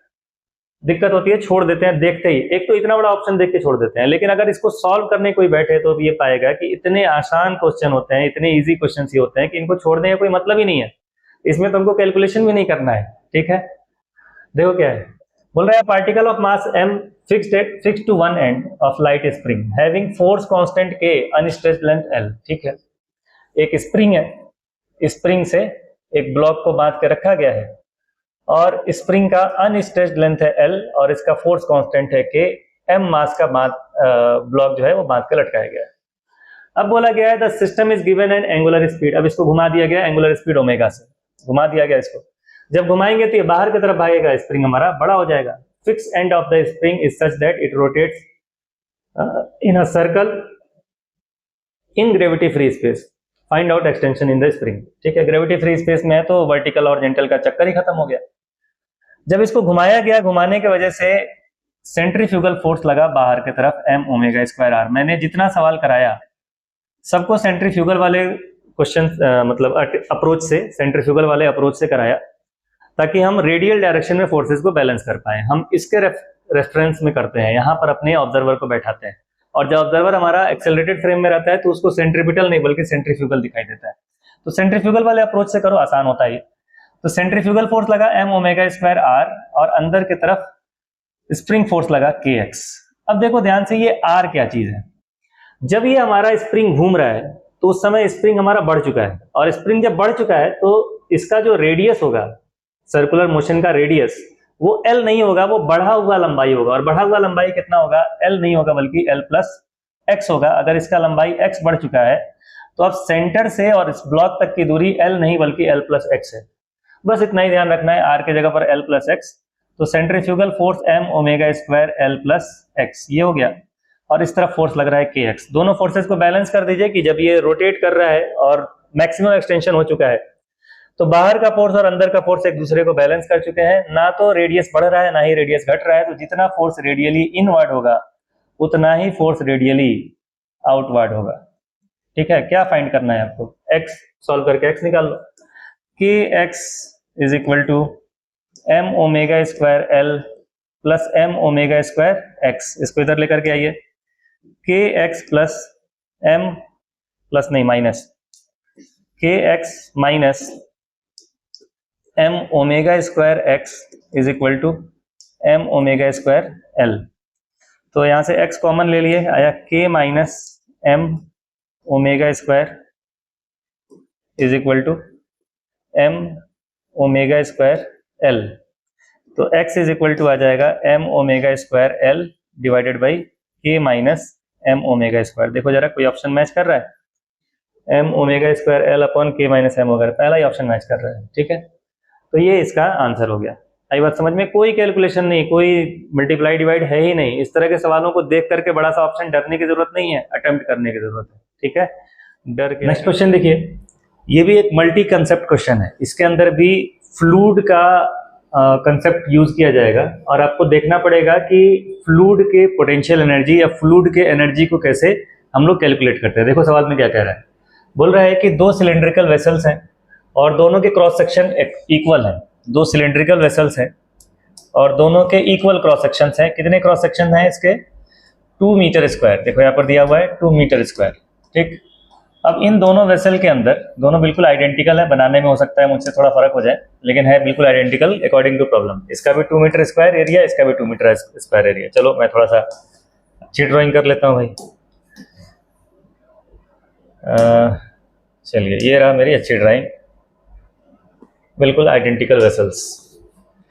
दिक्कत होती है, छोड़ देते हैं देखते ही। एक तो इतना बड़ा ऑप्शन देख के छोड़ देते हैं, लेकिन अगर इसको सॉल्व करने कोई बैठे तो ये पाएगा कि इतने आसान क्वेश्चन होते हैं, इतने इजी क्वेश्चन ही होते हैं कि इनको छोड़ने का कोई मतलब ही नहीं है। इसमें तुमको कैलकुलेशन भी नहीं करना है। ठीक है, देखो क्या है, बोल रहा है particle of mass m fixed to one end of light spring having force constant k unstretched length l। ठीक है, एक स्प्रिंग है, स्प्रिंग से एक ब्लॉक को बांध के रखा गया है, और स्प्रिंग का अनस्ट्रेच्ड लेंथ है l और इसका फोर्स कांस्टेंट है k। m मास का ब्लॉक जो है वो बांध के लटकाया गया है। अब बोला गया है the system is given an angular speed. अब इसको घुमा दिया गया एंगुलर स्पीड ओमेगा से, घुमा दिया गया इसको। जब घुमाएंगे तो ये बाहर की तरफ भागेगा, स्प्रिंग हमारा बड़ा हो जाएगा। Fix end of the spring is such that it rotates in a circle in gravity free space. Find out extension in the spring. ठीक है, ग्रेविटी फ्री स्पेस में है तो वर्टिकल और जेंटल का चक्कर ही खत्म हो गया। जब इसको घुमाया गया, घुमाने की वजह से सेंट्रीफ्यूगल फोर्स लगा बाहर की तरफ m ओमेगा स्क्वायर r। मैंने जितना सवाल कराया सबको सेंट्रीफ्यूगल वाले क्वेश्चन मतलब अप्रोच से, सेंट्रीफ्यूगल वाले अप्रोच से कराया, ताकि हम रेडियल डायरेक्शन में फोर्सेस को बैलेंस कर पाए। हम इसके रेफरेंस में करते हैं, यहाँ पर अपने ऑब्जर्वर को बैठाते हैं, और जब ऑब्जर्वर हमारा एक्सेलरेटेड फ्रेम में रहता है तो उसको सेंट्रीपिटल नहीं बल्कि सेंट्रीफ्यूगल दिखाई देता है। तो सेंट्रीफ्यूगल वाले अप्रोच से करो, आसान होता है। तो सेंट्रीफ्यूगल फोर्स लगा m ओमेगा स्क्वायर r, और अंदर की तरफ स्प्रिंग फोर्स लगा kx। अब देखो ध्यान से, ये r क्या चीज है। जब ये हमारा स्प्रिंग घूम रहा है तो उस समय स्प्रिंग हमारा बढ़ चुका है, और स्प्रिंग जब बढ़ चुका है तो इसका जो रेडियस होगा, सर्कुलर मोशन का रेडियस, वो L नहीं होगा, वो बढ़ा हुआ लंबाई होगा। और बढ़ा हुआ लंबाई कितना होगा, L नहीं होगा बल्कि L प्लस x होगा। अगर इसका लंबाई x बढ़ चुका है तो अब सेंटर से और इस ब्लॉक तक की दूरी L नहीं बल्कि L प्लस x है। बस इतना ही ध्यान रखना है, r की जगह पर L प्लस x। तो centrifugal force m omega square L plus x, ये हो गया। और इस तरफ फोर्स लग रहा है kx। दोनों फोर्सेस को बैलेंस कर दीजिए कि जब ये रोटेट कर रहा है और मैक्सिमम एक्सटेंशन हो चुका है तो बाहर का फोर्स और अंदर का फोर्स एक दूसरे को बैलेंस कर चुके हैं, ना तो रेडियस बढ़ रहा है ना ही रेडियस घट रहा है। तो जितना फोर्स रेडियली इनवर्ड होगा उतना ही फोर्स रेडियली आउटवर्ड होगा। ठीक है, क्या फाइंड करना है आपको? x सॉल्व करके x निकाल लो। K X is equal to M omega square L plus M omega square X. इसको इधर लेकर के आइए, K X plus M plus नहीं minus K X minus M omega square X is equal to M omega square L. तो यहाँ से x common ले लिए, आया k minus M omega square is equal to M omega square L. तो x is equal to आ जाएगा M omega square L divided by k minus M omega square. देखो जरा कोई ऑप्शन मैच कर रहा है? M omega square L upon k minus M वगैरह, पहला ही ऑप्शन मैच कर रहा है। ठीक है, तो ये इसका आंसर हो गया। आई बात समझ में? कोई कैलकुलेशन नहीं, कोई मल्टीप्लाई डिवाइड है ही नहीं। इस तरह के सवालों को देख करके बड़ा सा ऑप्शन डरने की जरूरत नहीं है, अटेम्प्ट करने की जरूरत है। ठीक है, डर के। नेक्स्ट क्वेश्चन देखिए, ये भी एक मल्टी कंसेप्ट क्वेश्चन है। इसके अंदर भी फ्लूइड का कंसेप्ट यूज किया जाएगा और आपको देखना पड़ेगा कि फ्लूइड के पोटेंशियल एनर्जी या फ्लूइड के एनर्जी को कैसे हम लोग कैलकुलेट करते हैं। देखो सवाल में क्या कह रहा है, बोल रहा है कि दो सिलेंड्रिकल वेसल्स हैं और दोनों के क्रॉस सेक्शन इक्वल है। दो सिलेंड्रिकल वेसल्स हैं और दोनों के इक्वल क्रॉस सेक्शन हैं। कितने क्रॉस सेक्शन हैं इसके? 2 मीटर स्क्वायर। देखो यहाँ पर दिया हुआ है 2 मीटर स्क्वायर। ठीक, अब इन दोनों वेसल के अंदर, दोनों बिल्कुल आइडेंटिकल है, बनाने में हो सकता है मुझसे थोड़ा फर्क हो जाए, लेकिन है बिल्कुल आइडेंटिकल अकॉर्डिंग टू प्रॉब्लम। इसका भी 2 मीटर स्क्वायर एरिया, इसका भी 2 मीटर स्क्वायर एरिया। चलो मैं थोड़ा सा अच्छी ड्राइंग कर लेता हूँ भाई। चलिए ये रहा मेरी अच्छी ड्राइंग, बिल्कुल आइडेंटिकल वेसल्स।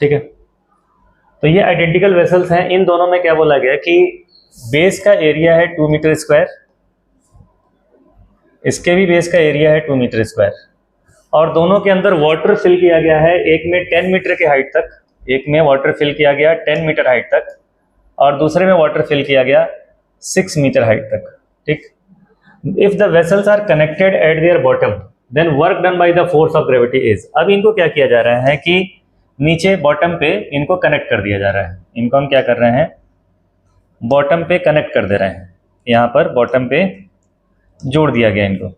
ठीक है, तो ये आइडेंटिकल वेसल्स हैं। इन दोनों में क्या बोला गया कि बेस का एरिया है 2 मीटर स्क्वायर, इसके भी बेस का एरिया है 2 मीटर स्क्वायर, और दोनों के अंदर वाटर फिल किया गया है। एक में 10 मीटर की हाइट तक, एक में वाटर फिल किया गया 10 मीटर हाइट तक, और दूसरे में वाटर फिल किया गया 6 मीटर हाइट तक। ठीक, if the vessels are connected at their bottom then work done by the force of gravity is. अब इनको क्या किया जा रहा है कि नीचे बॉटम पे इनको कनेक्ट कर दिया जा रहा है। इनको हम क्या कर रहे हैं, बॉटम पे कनेक्ट कर दे रहे हैं। यहाँ पर बॉटम पे जोड़ दिया गया, इनको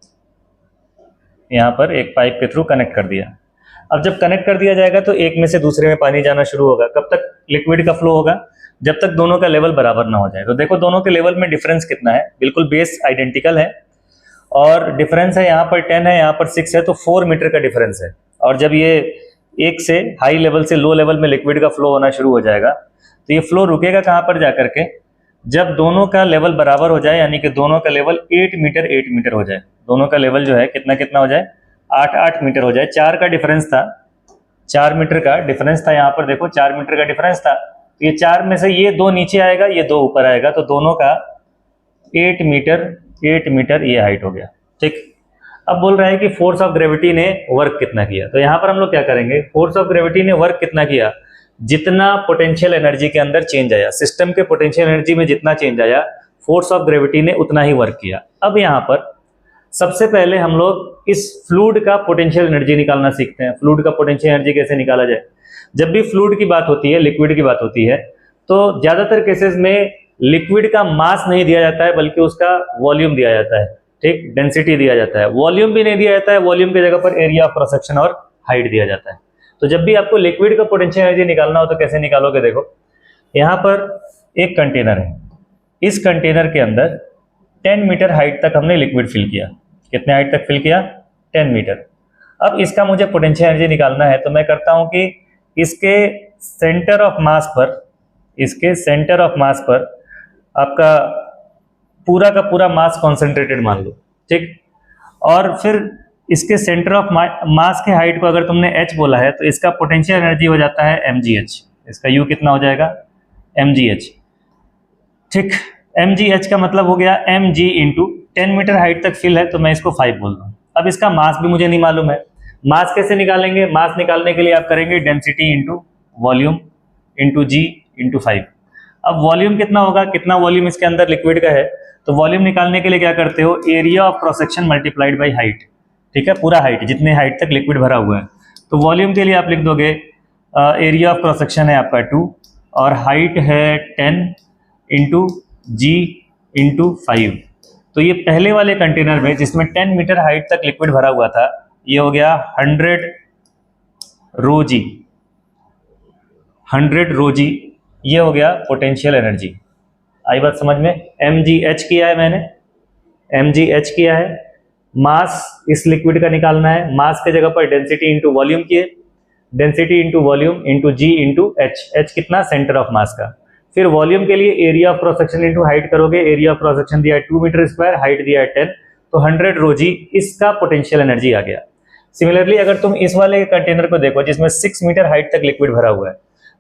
यहाँ पर एक पाइप के थ्रू कनेक्ट कर दिया। अब जब कनेक्ट कर दिया जाएगा तो एक में से दूसरे में पानी जाना शुरू होगा। कब तक लिक्विड का फ्लो होगा? जब तक दोनों का लेवल बराबर ना हो जाए। तो देखो दोनों के लेवल में डिफरेंस कितना है, बिल्कुल बेस आइडेंटिकल है और डिफरेंस है यहाँ पर 10 है, यहाँ पर 6 है, तो 4 मीटर का डिफरेंस है। और जब ये एक से हाई लेवल से लो लेवल में लिक्विड का फ्लो होना शुरू हो जाएगा तो ये फ्लो रुकेगा कहाँ पर जाकर के? जब दोनों का लेवल बराबर हो जाए, यानी कि दोनों का लेवल 8 मीटर हो जाए। दोनों का लेवल जो है कितना हो जाए? 8 मीटर हो जाए। 4 का डिफरेंस था, 4 मीटर का डिफरेंस था। यहाँ पर देखो 4 मीटर का डिफरेंस था, तो ये 4 में से ये 2 नीचे आएगा, ये 2 ऊपर आएगा, तो दोनों का 8 मीटर ये हाइट हो गया। ठीक, अब बोल रहा है कि फोर्स ऑफ ग्रेविटी ने वर्क कितना किया। तो यहाँ पर हम लोग क्या करेंगे, फोर्स ऑफ ग्रेविटी ने वर्क कितना किया, जितना पोटेंशियल एनर्जी के अंदर चेंज आया, सिस्टम के पोटेंशियल एनर्जी में जितना चेंज आया, फोर्स ऑफ ग्रेविटी ने उतना ही वर्क किया। अब यहाँ पर सबसे पहले हम लोग इस फ्लूइड का पोटेंशियल एनर्जी निकालना सीखते हैं। फ्लूइड का पोटेंशियल एनर्जी कैसे निकाला जाए? जब भी फ्लूइड की बात होती है, लिक्विड की बात होती है, तो ज्यादातर केसेस में लिक्विड का मास नहीं दिया जाता है बल्कि उसका वॉल्यूम दिया जाता है। ठीक, डेंसिटी दिया जाता है। वॉल्यूम भी नहीं दिया जाता है, वॉल्यूम की जगह पर एरिया ऑफ क्रॉस सेक्शन और हाइट दिया जाता है। तो जब भी आपको लिक्विड का पोटेंशियल एनर्जी निकालना हो तो कैसे निकालोगे? देखो यहाँ पर एक कंटेनर है, इस कंटेनर के अंदर 10 मीटर हाइट तक हमने लिक्विड फिल किया। कितने हाइट तक फिल किया? 10 मीटर। अब इसका मुझे पोटेंशियल एनर्जी निकालना है तो मैं करता हूं कि इसके सेंटर ऑफ मास पर आपका पूरा का पूरा मास कॉन्सेंट्रेटेड मान लो। ठीक, और फिर इसके सेंटर ऑफ मास के हाइट को अगर तुमने h बोला है तो इसका पोटेंशियल एनर्जी हो जाता है mgh। इसका u कितना हो जाएगा? mgh। ठीक, mgh का मतलब हो गया mg इंटू 10 मीटर हाइट तक फिल है तो मैं इसको 5 बोल रहा हूँ। अब इसका मास भी मुझे नहीं मालूम है। मास कैसे निकालेंगे? मास निकालने के लिए आप करेंगे density into volume into g into 5। अब वॉल्यूम कितना होगा, कितना वॉल्यूम इसके अंदर लिक्विड का है, तो वॉल्यूम निकालने के लिए क्या करते हो, area of cross section multiplied by height, ठीक है, पूरा हाइट, जितने हाइट तक लिक्विड भरा हुआ है। तो वॉल्यूम के लिए आप लिख दोगे एरिया ऑफ क्रॉस सेक्शन है आपका 2 और हाइट है 10 इंटू जी इंटू 5। तो ये पहले वाले कंटेनर में जिसमें 10 मीटर हाइट तक लिक्विड भरा हुआ था, ये हो गया 100 रो जी, 100 रो जी, ये हो गया पोटेंशियल एनर्जी। आई बात समझ में? mgh किया है मैंने, mgh किया है, मास इस लिक्विड का निकालना है, मास के जगह पर डेंसिटी इंटू वॉल्यूम किए, डेंसिटी इंटू वॉल्यूम इंटू जी इंटू एच, एच कितना, सेंटर ऑफ मास का। फिर वॉल्यूम के लिए area of cross section into height करोगे, एरिया ऑफ क्रॉस सेक्शन दिया है 2 मीटर स्क्वायर, हाइट दिया है 10, तो 100 रो जी इसका पोटेंशियल एनर्जी आ गया। सिमिलरली अगर तुम इस वाले कंटेनर को देखो जिसमें 6 मीटर हाइट तक लिक्विड भरा हुआ है,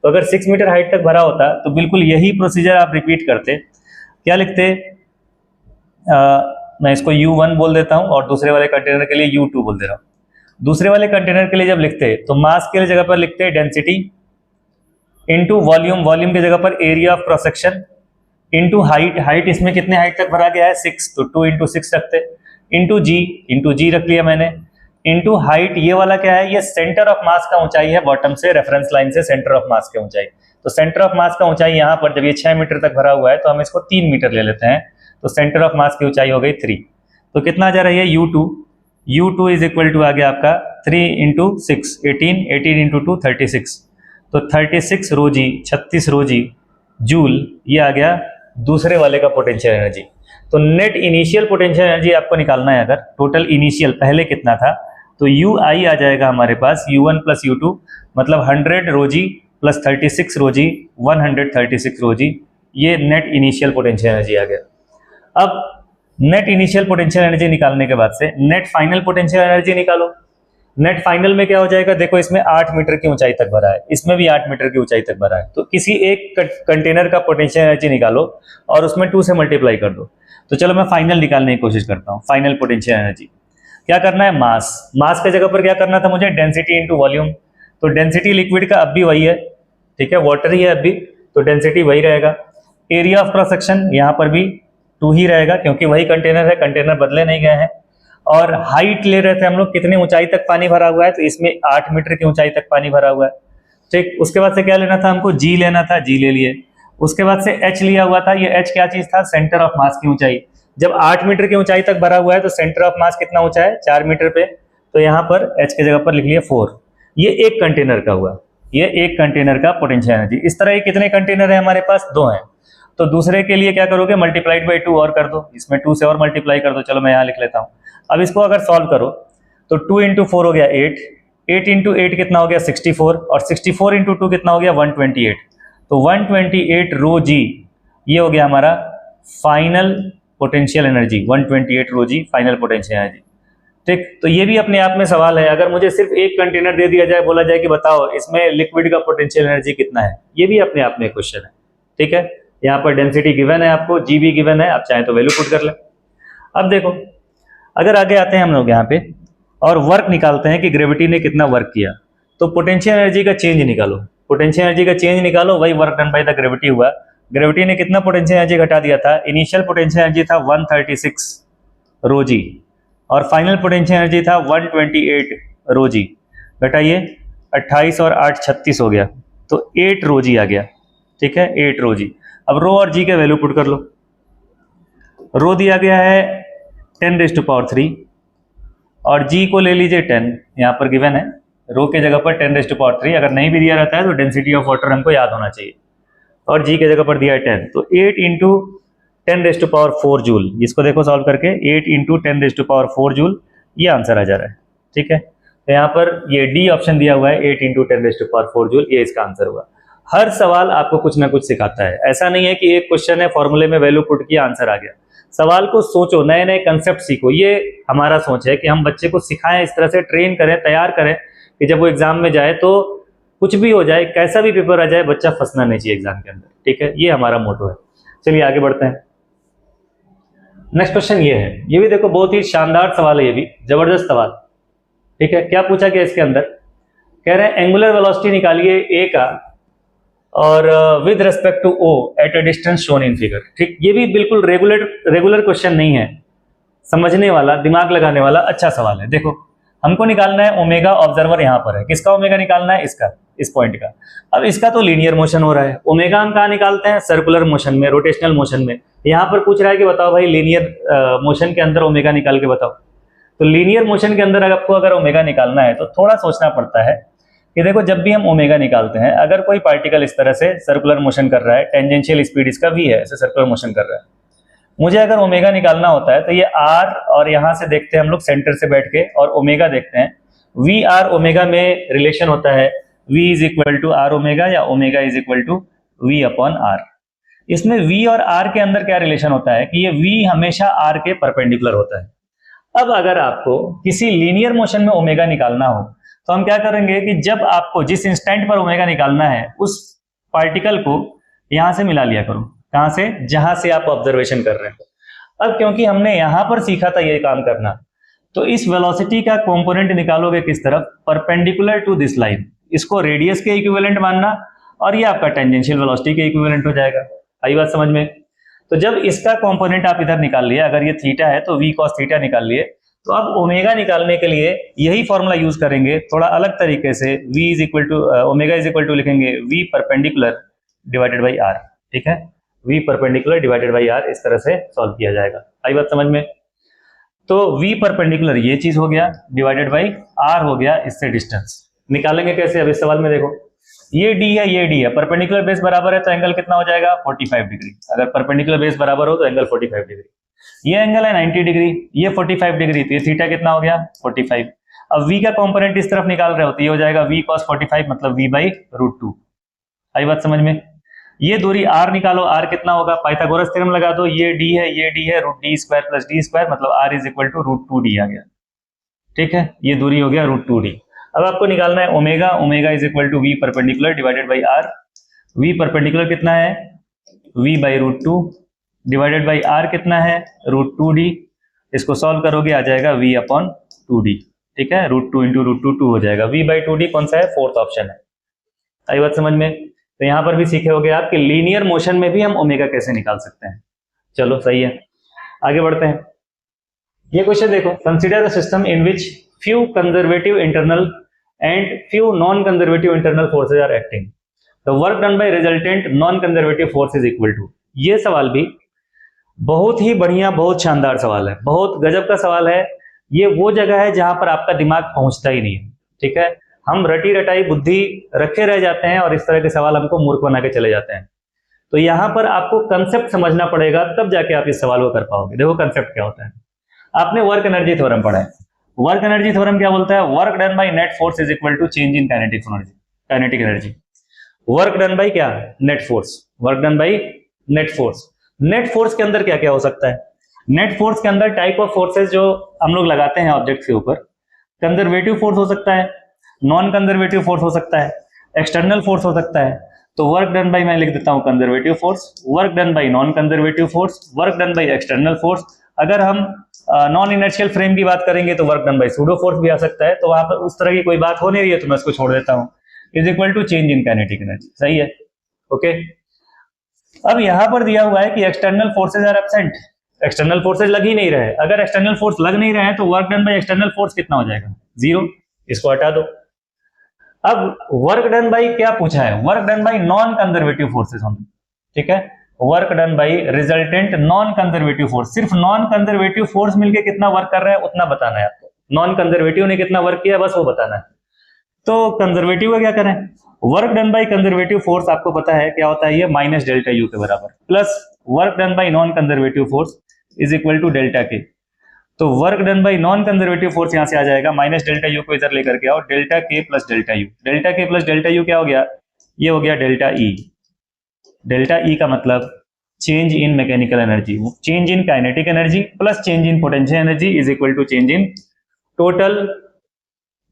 तो अगर 6 मीटर हाइट तक भरा होता तो बिल्कुल यही प्रोसीजर आप रिपीट करते। क्या लिखते, मैं इसको U1 बोल देता हूं और दूसरे वाले कंटेनर के लिए U2 बोल दे रहा हूं। दूसरे वाले कंटेनर के लिए जब लिखते तो मास के जगह पर लिखते डेंसिटी इंटू वॉल्यूम, वॉल्यूम की जगह पर area of cross section into height, height इसमें कितने हाइट तक भरा गया है 6, तो 2 इंटू 6 रखते, इंटू जी रख लिया मैंने, इंटू हाइट, ये वाला क्या है, ये सेंटर ऑफ मास का ऊंचाई है, बॉटम से रेफरेंस लाइन से सेंटर ऑफ मास की ऊंचाई। तो सेंटर ऑफ मास का ऊंचाई यहाँ पर जब ये 6 मीटर तक भरा हुआ है तो हम इसको 3 मीटर ले लेते हैं, तो सेंटर ऑफ मास की ऊंचाई हो गई 3। तो कितना आ जा रही है U2 इज इक्वल टू आ गया आपका 3 इंटू 6, 18 इंटू 2 36, तो 36 रो जी, 36 रो जी जूल, ये आ गया दूसरे वाले का पोटेंशियल एनर्जी। तो नेट इनिशियल पोटेंशियल एनर्जी आपको निकालना है, अगर टोटल इनिशियल पहले कितना था, तो UI आ जाएगा हमारे पास U1 प्लस U2, मतलब 100 रो जी प्लस 36 रो जी, 136 रो जी, ये नेट इनिशियल पोटेंशियल एनर्जी आ गया। अब नेट इनिशियल पोटेंशियल एनर्जी निकालने के बाद से नेट फाइनल पोटेंशियल एनर्जी निकालो। नेट फाइनल में क्या हो जाएगा, देखो इसमें 8 मीटर की ऊंचाई तक भरा है, इसमें भी 8 मीटर की ऊंचाई तक भरा है, तो किसी एक कंटेनर का पोटेंशियल एनर्जी निकालो और उसमें 2 से मल्टीप्लाई कर दो। तो चलो मैं फाइनल निकालने की कोशिश करता हूँ। फाइनल पोटेंशियल एनर्जी क्या करना है, मास, मास के जगह पर क्या करना था मुझे, डेंसिटी इंटू वॉल्यूम। तो डेंसिटी लिक्विड का अब भी वही है, ठीक है, वाटर ही है अब भी, तो डेंसिटी वही रहेगा। एरिया ऑफ क्रॉस सेक्शन यहाँ पर भी 2 ही रहेगा क्योंकि वही कंटेनर है, कंटेनर बदले नहीं गए हैं। और हाइट ले रहे थे हम लोग, कितनी ऊंचाई तक पानी भरा हुआ है, तो इसमें 8 मीटर की ऊंचाई तक पानी भरा हुआ है, ठीक। उसके बाद से क्या लेना था हमको, जी लेना था, जी ले लिए। उसके बाद से एच लिया हुआ था, ये एच क्या चीज था, सेंटर ऑफ मास की ऊंचाई। जब 8 मीटर की ऊंचाई तक भरा हुआ है तो सेंटर ऑफ मास कितना ऊंचा है, 4 मीटर पे, तो यहाँ पर एच की जगह पर लिख लिया 4। ये एक कंटेनर का हुआ, ये एक कंटेनर का पोटेंशियल एनर्जी। इस तरह ये कितने कंटेनर है हमारे पास, 2 हैं। तो दूसरे के लिए क्या करोगे, मल्टीप्लाइड बाई 2 और कर दो, इसमें 2 से और मल्टीप्लाई कर दो। चलो मैं यहाँ लिख लेता हूँ। अब इसको अगर सॉल्व करो तो 2 इंटू 4 हो गया 8, 8 इंटू 8 कितना हो गया 64, और 64 इंटू 2 कितना हो गया 128। तो 128 रो जी, ये हो गया हमारा फाइनल पोटेंशियल एनर्जी, 128 रो जी फाइनल पोटेंशियल एनर्जी, ठीक। तो ये भी अपने आप में सवाल है, अगर मुझे सिर्फ एक कंटेनर दे दिया जाए, बोला जाए कि बताओ इसमें लिक्विड का पोटेंशियल एनर्जी कितना है, ये भी अपने आप में एक क्वेश्चन है, ठीक है। यहाँ पर डेंसिटी गिवन है आपको, जी भी गिवन है, आप चाहे तो वैल्यू पुट कर ले। अब देखो अगर आगे आते हैं हम लोग यहाँ पे और वर्क निकालते हैं कि ग्रेविटी ने कितना वर्क किया, तो पोटेंशियल एनर्जी का चेंज निकालो, पोटेंशियल एनर्जी का चेंज निकालो, वही work done by the gravity हुआ। ग्रेविटी ने कितना पोटेंशियल एनर्जी घटा दिया था, इनिशियल पोटेंशियल एनर्जी था 136 रो जी और फाइनल पोटेंशियल एनर्जी था 128 रो जी, घटाइए 28 और 8 36 हो गया, तो 8 रो जी आ गया, ठीक है, 8 रो जी। अब रो और जी के वैल्यू पुट कर लो। रो दिया गया है 10⁻³ और जी को ले लीजिए 10, यहाँ पर गिवन है, रो के जगह पर 10⁻³, अगर नहीं भी दिया रहता है तो डेंसिटी ऑफ वाटर हमको याद होना चाहिए, और जी के जगह पर दिया है 10, तो 8 इंटू 10⁻⁴ जूल, इसको देखो सॉल्व करके, 8 इंटू 10⁻⁴ जूल, ये आंसर आ जा रहा है, ठीक है। तो यहाँ पर ये डी ऑप्शन दिया हुआ है 8 इंटू 10⁻⁴ जूल, ये इसका आंसर हुआ। हर सवाल आपको कुछ ना कुछ सिखाता है, ऐसा नहीं है कि एक क्वेश्चन है फॉर्मूले में वैल्यू पुट किया आंसर आ गया। सवाल को सोचो, नए नए कंसेप्ट सीखो, ये हमारा सोच है कि हम बच्चे को सिखाएं, इस तरह से ट्रेन करें, तैयार करें कि जब वो एग्जाम में जाए तो कुछ भी हो जाए, कैसा भी पेपर आ जाए, बच्चा फंसना नहीं चाहिए एग्जाम के अंदर, ठीक है, ये हमारा मोटो है। चलिए आगे बढ़ते हैं। नेक्स्ट क्वेश्चन ये है, ये भी देखो बहुत ही शानदार सवाल है, ये भी जबरदस्त सवाल, ठीक है। क्या पूछा गया इसके अंदर, कह रहे हैं एंगुलर वेलोसिटी निकालिए ए का और with respect to O at a distance shown in figure. ठीक, ये भी बिल्कुल रेगुलर क्वेश्चन नहीं है, समझने वाला, दिमाग लगाने वाला अच्छा सवाल है। देखो, हमको निकालना है ओमेगा, ऑब्जर्वर यहाँ पर है, किसका ओमेगा निकालना है? इसका, इस पॉइंट का। अब इसका तो लीनियर मोशन हो रहा है, ओमेगा हम कहाँ निकालते हैं? सर्कुलर मोशन में, रोटेशनल मोशन में। यहाँ पर पूछ रहा है कि बताओ भाई लीनियर मोशन के अंदर ओमेगा निकाल के बताओ। तो लीनियर मोशन के अंदर आपको अगर ओमेगा निकालना है तो थोड़ा सोचना पड़ता है कि देखो, जब भी हम ओमेगा निकालते हैं, अगर कोई पार्टिकल इस तरह से सर्कुलर मोशन कर रहा है, टेंजेंशियल स्पीड इसका v है, ऐसे सर्कुलर मोशन कर रहा है, मुझे अगर ओमेगा निकालना होता है तो ये r, और यहां से देखते हैं हम लोग सेंटर से बैठ के और ओमेगा देखते हैं, वी आर ओमेगा में रिलेशन होता है v is equal to r omega या omega is equal to v upon r. इसमें v और r के अंदर क्या रिलेशन होता है कि ये v हमेशा r के परपेंडिकुलर होता है। अब अगर आपको किसी लीनियर मोशन में ओमेगा निकालना हो तो हम क्या करेंगे कि जब आपको जिस इंस्टेंट पर ओमेगा निकालना है उस पार्टिकल को यहां से मिला लिया करो। कहां से? जहां से आप ऑब्जर्वेशन कर रहे हो। अब क्योंकि हमने यहां पर सीखा था ये काम करना, तो इस वेलोसिटी का कंपोनेंट निकालोगे किस तरफ? Perpendicular to this line. इसको रेडियस के इक्विवेलेंट मानना और ये आपका टेंजेंशियल वेलोसिटी के इक्विवेलेंट हो जाएगा। आई बात समझ में? तो जब इसका कंपोनेंट आप इधर निकाल लिए, अगर ये थीटा है तो v cos थीटा निकाल लिए, तो अब ओमेगा निकालने के लिए यही फॉर्मूला यूज करेंगे थोड़ा अलग तरीके से। v is equal to omega is equal to लिखेंगे v perpendicular divided by r। ठीक है, v perpendicular divided by r, इस तरह से सॉल्व किया जाएगा। आई बात समझ में? तो v परपेंडिकुलर ये चीज हो गया, डिवाइडेड बाई r हो गया इससे डिस्टेंस। निकालेंगे कैसे? अब इस सवाल में देखो, ये d है, ये d है, परपेंडिकुलर बेस बराबर है तो एंगल कितना हो जाएगा? 45 डिग्री। अगर परपेंडिकुलर बेस बराबर हो तो एंगल 45 डिग्री। ये एंगल है 90 डिग्री, ये 45 डिग्री, तो ये थीटा कितना हो गया? 45। अब v का कंपोनेंट इस तरफ निकाल रहे हो तो ये हो जाएगा v cos 45 मतलब v बाई रूट 2। आई बात समझ में? ये दूरी r निकालो, r कितना होगा? पाइथागोरस थ्योरम लगा दो, ये d है, ये d है, root D square plus D square मतलब r is equal to root 2d आ गया। ठीक है, ये दूरी हो गया रूट 2d। अब आपको निकालना है omega, omega is equal to V perpendicular divided by R. V perpendicular कितना है? v by root 2 divided by R कितना है? Root 2d। इसको सॉल्व करोगे आ जाएगा v अपॉन 2d। ठीक है, रूट 2 इंटू रूट 2 2 हो जाएगा। v बाई 2d कौन सा है? फोर्थ ऑप्शन है। आई बात समझ में? तो यहां पर भी सीखे होगे आप कि लीनियर मोशन में भी हम ओमेगा कैसे निकाल सकते हैं। चलो सही है, आगे बढ़ते हैं। ये क्वेश्चन देखो, consider a system in which few conservative internal and few non-conservative internal forces are acting. The work done by resultant non-conservative force is equal to। ये सवाल भी बहुत ही बढ़िया, बहुत शानदार सवाल है, बहुत गजब का सवाल है। ये वो जगह है जहां पर आपका दिमाग पहुंचता ही नहीं है। ठीक है, हम रटी रटाई बुद्धि रखे रह जाते हैं और इस तरह के सवाल हमको मूर्ख बना के चले जाते हैं। तो यहां पर आपको कंसेप्ट समझना पड़ेगा, तब जाके आप इस सवाल को कर पाओगे। देखो कंसेप्ट क्या होता है। आपने वर्क एनर्जी थ्योरम पढ़ा है। वर्क एनर्जी थ्योरम क्या बोलता है? Work done by net force is equal to change in kinetic energy. Kinetic energy work done by क्या? Net force. Work done by net force. Net force के अंदर क्या क्या हो सकता है? नेट फोर्स के अंदर टाइप ऑफ फोर्सेस जो हम लोग लगाते हैं ऑब्जेक्ट के ऊपर, कंजर्वेटिव फोर्स हो सकता है, नॉन कंजर्वेटिव फोर्स हो सकता है, एक्सटर्नल फोर्स हो सकता है। तो वर्क डन बाय मैं लिख देता हूं conservative force, work done by non conservative force, work done by external force. अगर हम नॉन इनर्शियल फ्रेम की बात करेंगे तो work done bye pseudo force भी आ सकता है। तो वहां पर उस तरह की कोई बात हो नहीं रही है तो मैं इसको छोड़ देता हूं। Is equal to change in kinetic energy. सही है, ओके। अब यहां पर दिया हुआ है कि external forces are absent. External forces लग ही नहीं रहे। अगर एक्सटर्नल फोर्स लग नहीं रहे हैं तो work done by external force कितना हो जाएगा? 0। इसको हटा दो। अब वर्क डन बाय क्या पूछा है? Work done by non conservative forces हमने। ठीक है, work done bye resultant non conservative force. सिर्फ नॉन कंजर्वेटिव फोर्स मिलके कितना वर्क कर रहा है उतना बताना है आपको। नॉन कंजर्वेटिव ने कितना वर्क किया बस वो बताना है। तो कंजर्वेटिव का क्या करें? Work done by conservative force आपको पता है क्या होता है? ये माइनस डेल्टा यू के बराबर, plus work done by non conservative force is equal to delta K. तो work done by non conservative force यहां से आ जाएगा, माइनस डेल्टा यू को इधर लेकर के आओ, डेल्टा के प्लस डेल्टा यू। डेल्टा के प्लस डेल्टा यू क्या हो गया? ये हो गया डेल्टा ई। डेल्टा ई का मतलब change in mechanical energy, change in kinetic energy plus change in potential energy is equal to change in total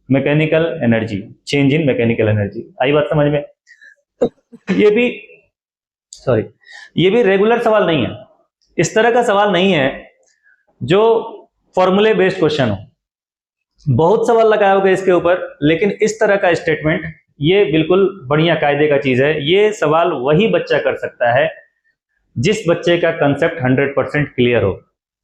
mechanical energy. Change in mechanical energy. आई बात समझ में? ये भी रेगुलर सवाल नहीं है। इस तरह का सवाल नहीं है जो फॉर्मूले बेस्ड क्वेश्चन हो। बहुत सवाल लगाए होंगे इसके ऊपर, लेकिन इस तरह का स्टेटमेंट ये बिल्कुल बढ़िया कायदे का चीज है। ये सवाल वही बच्चा कर सकता है जिस बच्चे का कंसेप्ट 100% क्लियर हो।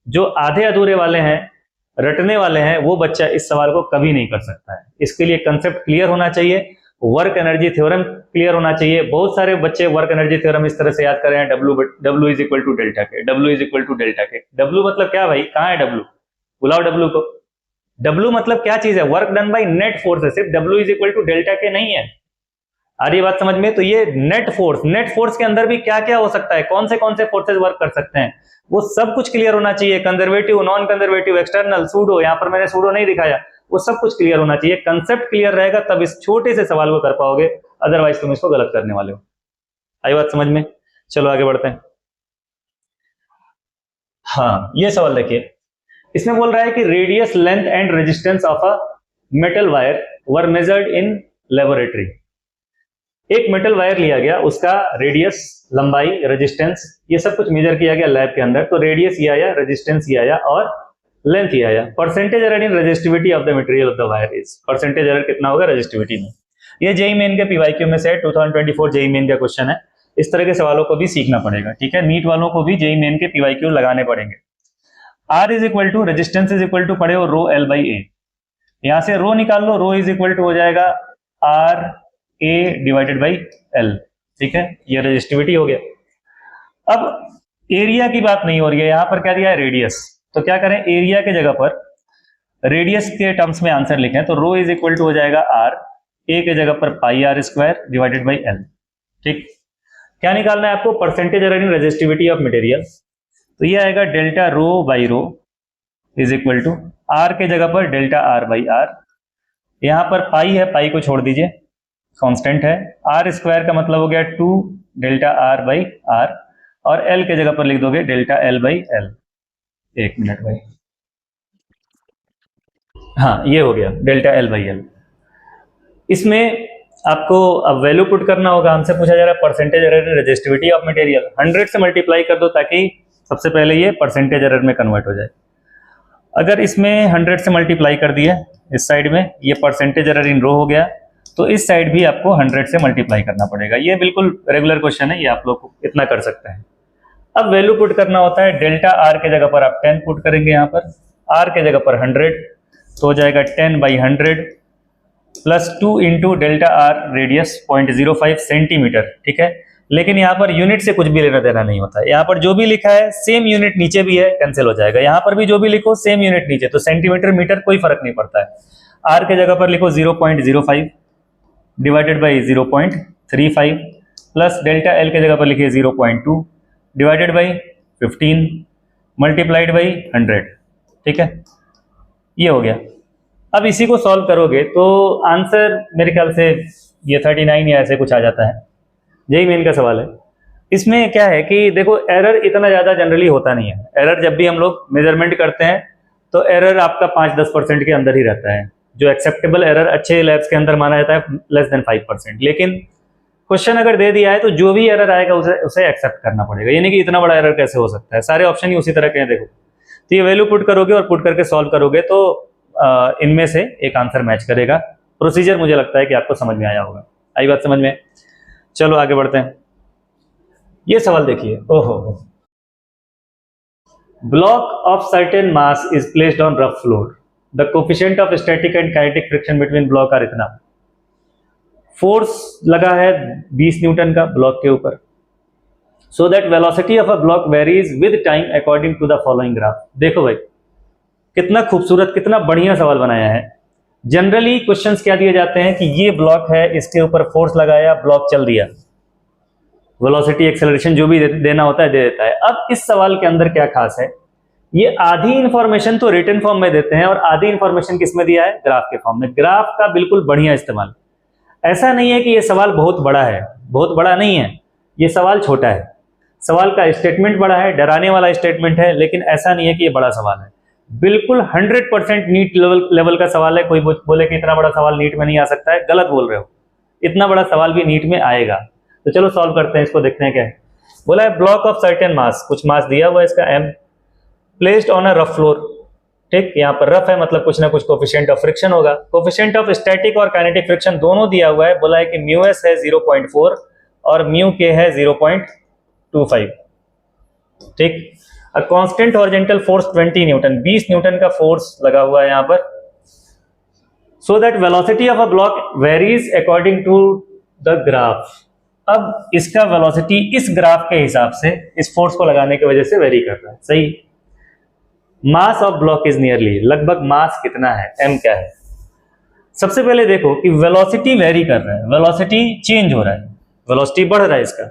जो आधे अधूरे वाले हैं, रटने वाले हैं, वो बच्चा इस सवाल को कभी नहीं कर सकता है। इसके लिए कंसेप्ट क्लियर होना चाहिए, वर्क एनर्जी थ्योरम क्लियर होना चाहिए। बहुत सारे बच्चे वर्क एनर्जी थ्योरम इस तरह से याद कर रहे हैं, W is equal to delta K, W is equal to delta K. W मतलब क्या भाई, कहाँ है W? बुलाओ W को। W मतलब क्या चीज है? Work done by net force है, सिर्फ W is equal to delta K नहीं है। आ रही बात समझ में? तो ये नेट फोर्स के अंदर भी क्या क्या हो सकता है, कौन से फोर्सेज वर्क कर सकते हैं, वो सब कुछ क्लियर होना चाहिए। Conservative, non conservative, external, pseudo, यहाँ पर मैंने सूडो नहीं दिखाया, वो सब कुछ क्लियर होना चाहिए। कंसेप्ट क्लियर रहेगा तब इस छोटे से सवाल को कर पाओगे, अदरवाइज तुम इसको गलत करने वाले हो। आई बात समझ में? चलो आगे बढ़ते हैं। हाँ, ये सवाल देखिए, इसमें बोल रहा है कि radius, length and resistance of a metal wire were measured in laboratory. एक मेटल वायर लिया गया, उसका रेडियस, लंबाई, रेजिस्टेंस, ये सब कुछ मेजर किया गया लैब के अंदर। तो रेडियस ये आया, रेजिस्टेंस ये आया और लेंथ ये आया। Percentage error in resistivity of the material of the wire is, percentage error कितना होगा रेजिस्टिविटी में। ये जेई मेन के पीवाईक्यू में से 2024 जेई मेन का क्वेश्चन है। इस तरह के सवालों को भी सीखना पड़ेगा, ठीक है। नीट वालों को भी जेई मेन के पीवाईक्यू लगाने पड़ेंगे। R is equal to, resistance is equal to पढ़े हो रो एल बाई ए। यहां से रो निकाल लो, रो इज इक्वल टू हो जाएगा R A divided by L, ठीक है। ये रेजिस्टिविटी हो गया। अब एरिया की बात नहीं हो रही है, यहां पर क्या दिया है, रेडियस। तो क्या करें, एरिया के जगह पर रेडियस के टर्म्स में आंसर लिखें, तो रो इज इक्वल टू हो जाएगा आर, ए के जगह पर pi r square divided by L, ठीक। क्या निकालना है आपको, percentage error in resistivity of material. तो ये आएगा delta rho by rho is equal to r के जगह पर डेल्टा आर बाई आर। यहां पर पाई है, पाई को छोड़ दीजिए, कांस्टेंट है। आर स्क्वायर का मतलब हो गया 2 डेल्टा आर बाई आर, और एल के जगह पर लिख दोगे डेल्टा एल बाई एल। एक मिनट भाई, हाँ ये हो गया डेल्टा एल बाई एल। इसमें आपको अब वैल्यू पुट करना होगा। हमसे पूछा जा रहा है percentage error in resistivity of material, 100 से मल्टीप्लाई कर दो ताकि सबसे पहले ये परसेंटेज एरर में कन्वर्ट हो जाए। अगर इसमें 100 से मल्टीप्लाई कर दिया इस साइड में, ये परसेंटेज एरर इन रो हो गया, तो इस साइड भी आपको 100 से मल्टीप्लाई करना पड़ेगा। ये बिल्कुल रेगुलर क्वेश्चन है, ये आप लोग इतना कर सकते हैं। अब वैल्यू पुट करना होता है, डेल्टा आर के जगह पर आप 10 पुट करेंगे, यहाँ पर आर के जगह पर 100, तो हो जाएगा 10 by 100 plus 2 into delta R radius 0.05 centimetre, ठीक है। लेकिन यहाँ पर यूनिट से कुछ भी लेना देना नहीं होता है। यहाँ पर जो भी लिखा है सेम यूनिट नीचे भी है, कैंसिल हो जाएगा। यहाँ पर भी जो भी लिखो सेम यूनिट नीचे, तो सेंटीमीटर मीटर कोई फर्क नहीं पड़ता है। आर के जगह पर लिखो 0.05 divided by 0.35 plus delta L के जगह पर लिखिए 0.2 डिवाइडेड बाई 15 मल्टीप्लाइड बाई 100, ठीक है। ये हो गया। अब इसी को सॉल्व करोगे तो आंसर मेरे ख्याल से ये 39 या ऐसे कुछ आ जाता है। यही मेन का सवाल है। इसमें क्या है कि देखो, एरर इतना ज़्यादा जनरली होता नहीं है। एरर जब भी हम लोग मेजरमेंट करते हैं तो एरर आपका 5-10% के अंदर ही रहता है। जो एक्सेप्टेबल एरर अच्छे लैब्स के अंदर माना जाता है लेस देन 5%। लेकिन क्वेश्चन अगर दे दिया है तो जो भी एरर आएगा उसे एक्सेप्ट करना पड़ेगा। यानी कि इतना बड़ा एरर कैसे हो सकता है, सारे ऑप्शन ही उसी तरह के हैं। देखो, तो ये वैल्यू पुट करोगे और पुट करके सॉल्व करोगे तो इनमें से एक आंसर मैच करेगा। प्रोसीजर मुझे लगता है कि आपको समझ में आया होगा। आई बात समझ में? चलो आगे बढ़ते हैं। ये सवाल देखिए, ओहो, block of certain mass is placed on rough floor, the coefficient of static and kinetic friction between block are इतना। फोर्स लगा है 20 न्यूटन का ब्लॉक के ऊपर, so that velocity of a block varies with time according to the following graph. देखो भाई, कितना खूबसूरत, कितना बढ़िया सवाल बनाया है। जनरली क्वेश्चंस क्या दिए जाते हैं कि ये ब्लॉक है, इसके ऊपर फोर्स लगाया, ब्लॉक चल दिया, वेलोसिटी एक्सेलरेशन जो भी देना होता है दे देता है। अब इस सवाल के अंदर क्या खास है, ये आधी इंफॉर्मेशन तो रिटन फॉर्म में देते हैं और आधी इंफॉर्मेशन किस में दिया है, ग्राफ के फॉर्म में। ग्राफ का बिल्कुल बढ़िया इस्तेमाल। ऐसा नहीं है कि ये सवाल बहुत बड़ा है, बहुत बड़ा नहीं है, ये सवाल छोटा है। सवाल का स्टेटमेंट बड़ा है, डराने वाला स्टेटमेंट है, लेकिन ऐसा नहीं है कि ये बड़ा सवाल है। बिल्कुल 100% नीट लेवल का सवाल है। कोई बोले कि इतना बड़ा सवाल नीट में नहीं आ सकता है, गलत बोल रहे हो। इतना बड़ा सवाल भी नीट में आएगा। तो चलो सॉल्व करते हैं, इसको देखते हैं क्या है। बोला है ब्लॉक ऑफ सर्टेन मास, कुछ मास दिया हुआ है इसका m, placed on a rough floor, ठीक, यहाँ पर रफ है मतलब कुछ ना कुछ कोफिशिएंट ऑफ फ्रिक्शन होगा। कोफिशिएंट ऑफ स्टैटिक और काइनेटिक फ्रिक्शन दोनों दिया हुआ है, बोला है कि म्यू एस है 0.4 और म्यू के है 0.25। ठीक, a constant horizontal force 20 newton, 20 newton का फोर्स लगा हुआ है यहाँ पर। So that velocity of a block varies according to the graph. अब इसका वेलोसिटी इस ग्राफ के हिसाब से इस फोर्स को लगाने की वजह से वेरी कर रहा है, सही। मास ऑफ ब्लॉक इज नियरली, लगभग मास कितना है, m क्या है। सबसे पहले देखो कि वेलोसिटी वेरी कर रहा है, वेलोसिटी चेंज हो रहा है, वेलोसिटी बढ़ रहा है इसका।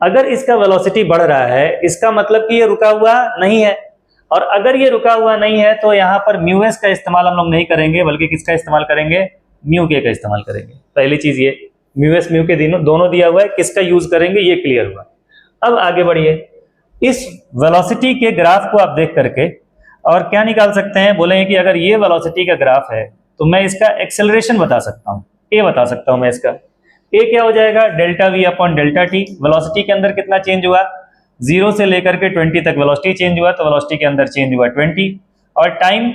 अगर इसका वेलोसिटी बढ़ रहा है इसका मतलब कि ये रुका हुआ नहीं है, और अगर ये रुका हुआ नहीं है तो यहाँ पर म्यू एस का इस्तेमाल हम लोग नहीं करेंगे, बल्कि किसका इस्तेमाल करेंगे, म्यू के का इस्तेमाल करेंगे। पहली चीज ये म्यू एस म्यू के दोनों दिया हुआ है, किसका यूज करेंगे ये क्लियर हुआ। अब आगे बढ़िए, इस वेलोसिटी के ग्राफ को आप देख करके और क्या निकाल सकते हैं, बोले कि अगर ये वेलोसिटी का ग्राफ है तो मैं इसका एक्सेलरेशन बता सकता हूँ, ए बता सकता हूँ मैं इसका। ए क्या हो जाएगा, delta we upon delta T. Velocity के अंदर कितना चेंज हुआ, 0 से लेकर के 20 तक वेलोसिटी चेंज हुआ, तो वेलोसिटी के अंदर चेंज हुआ 20। और टाइम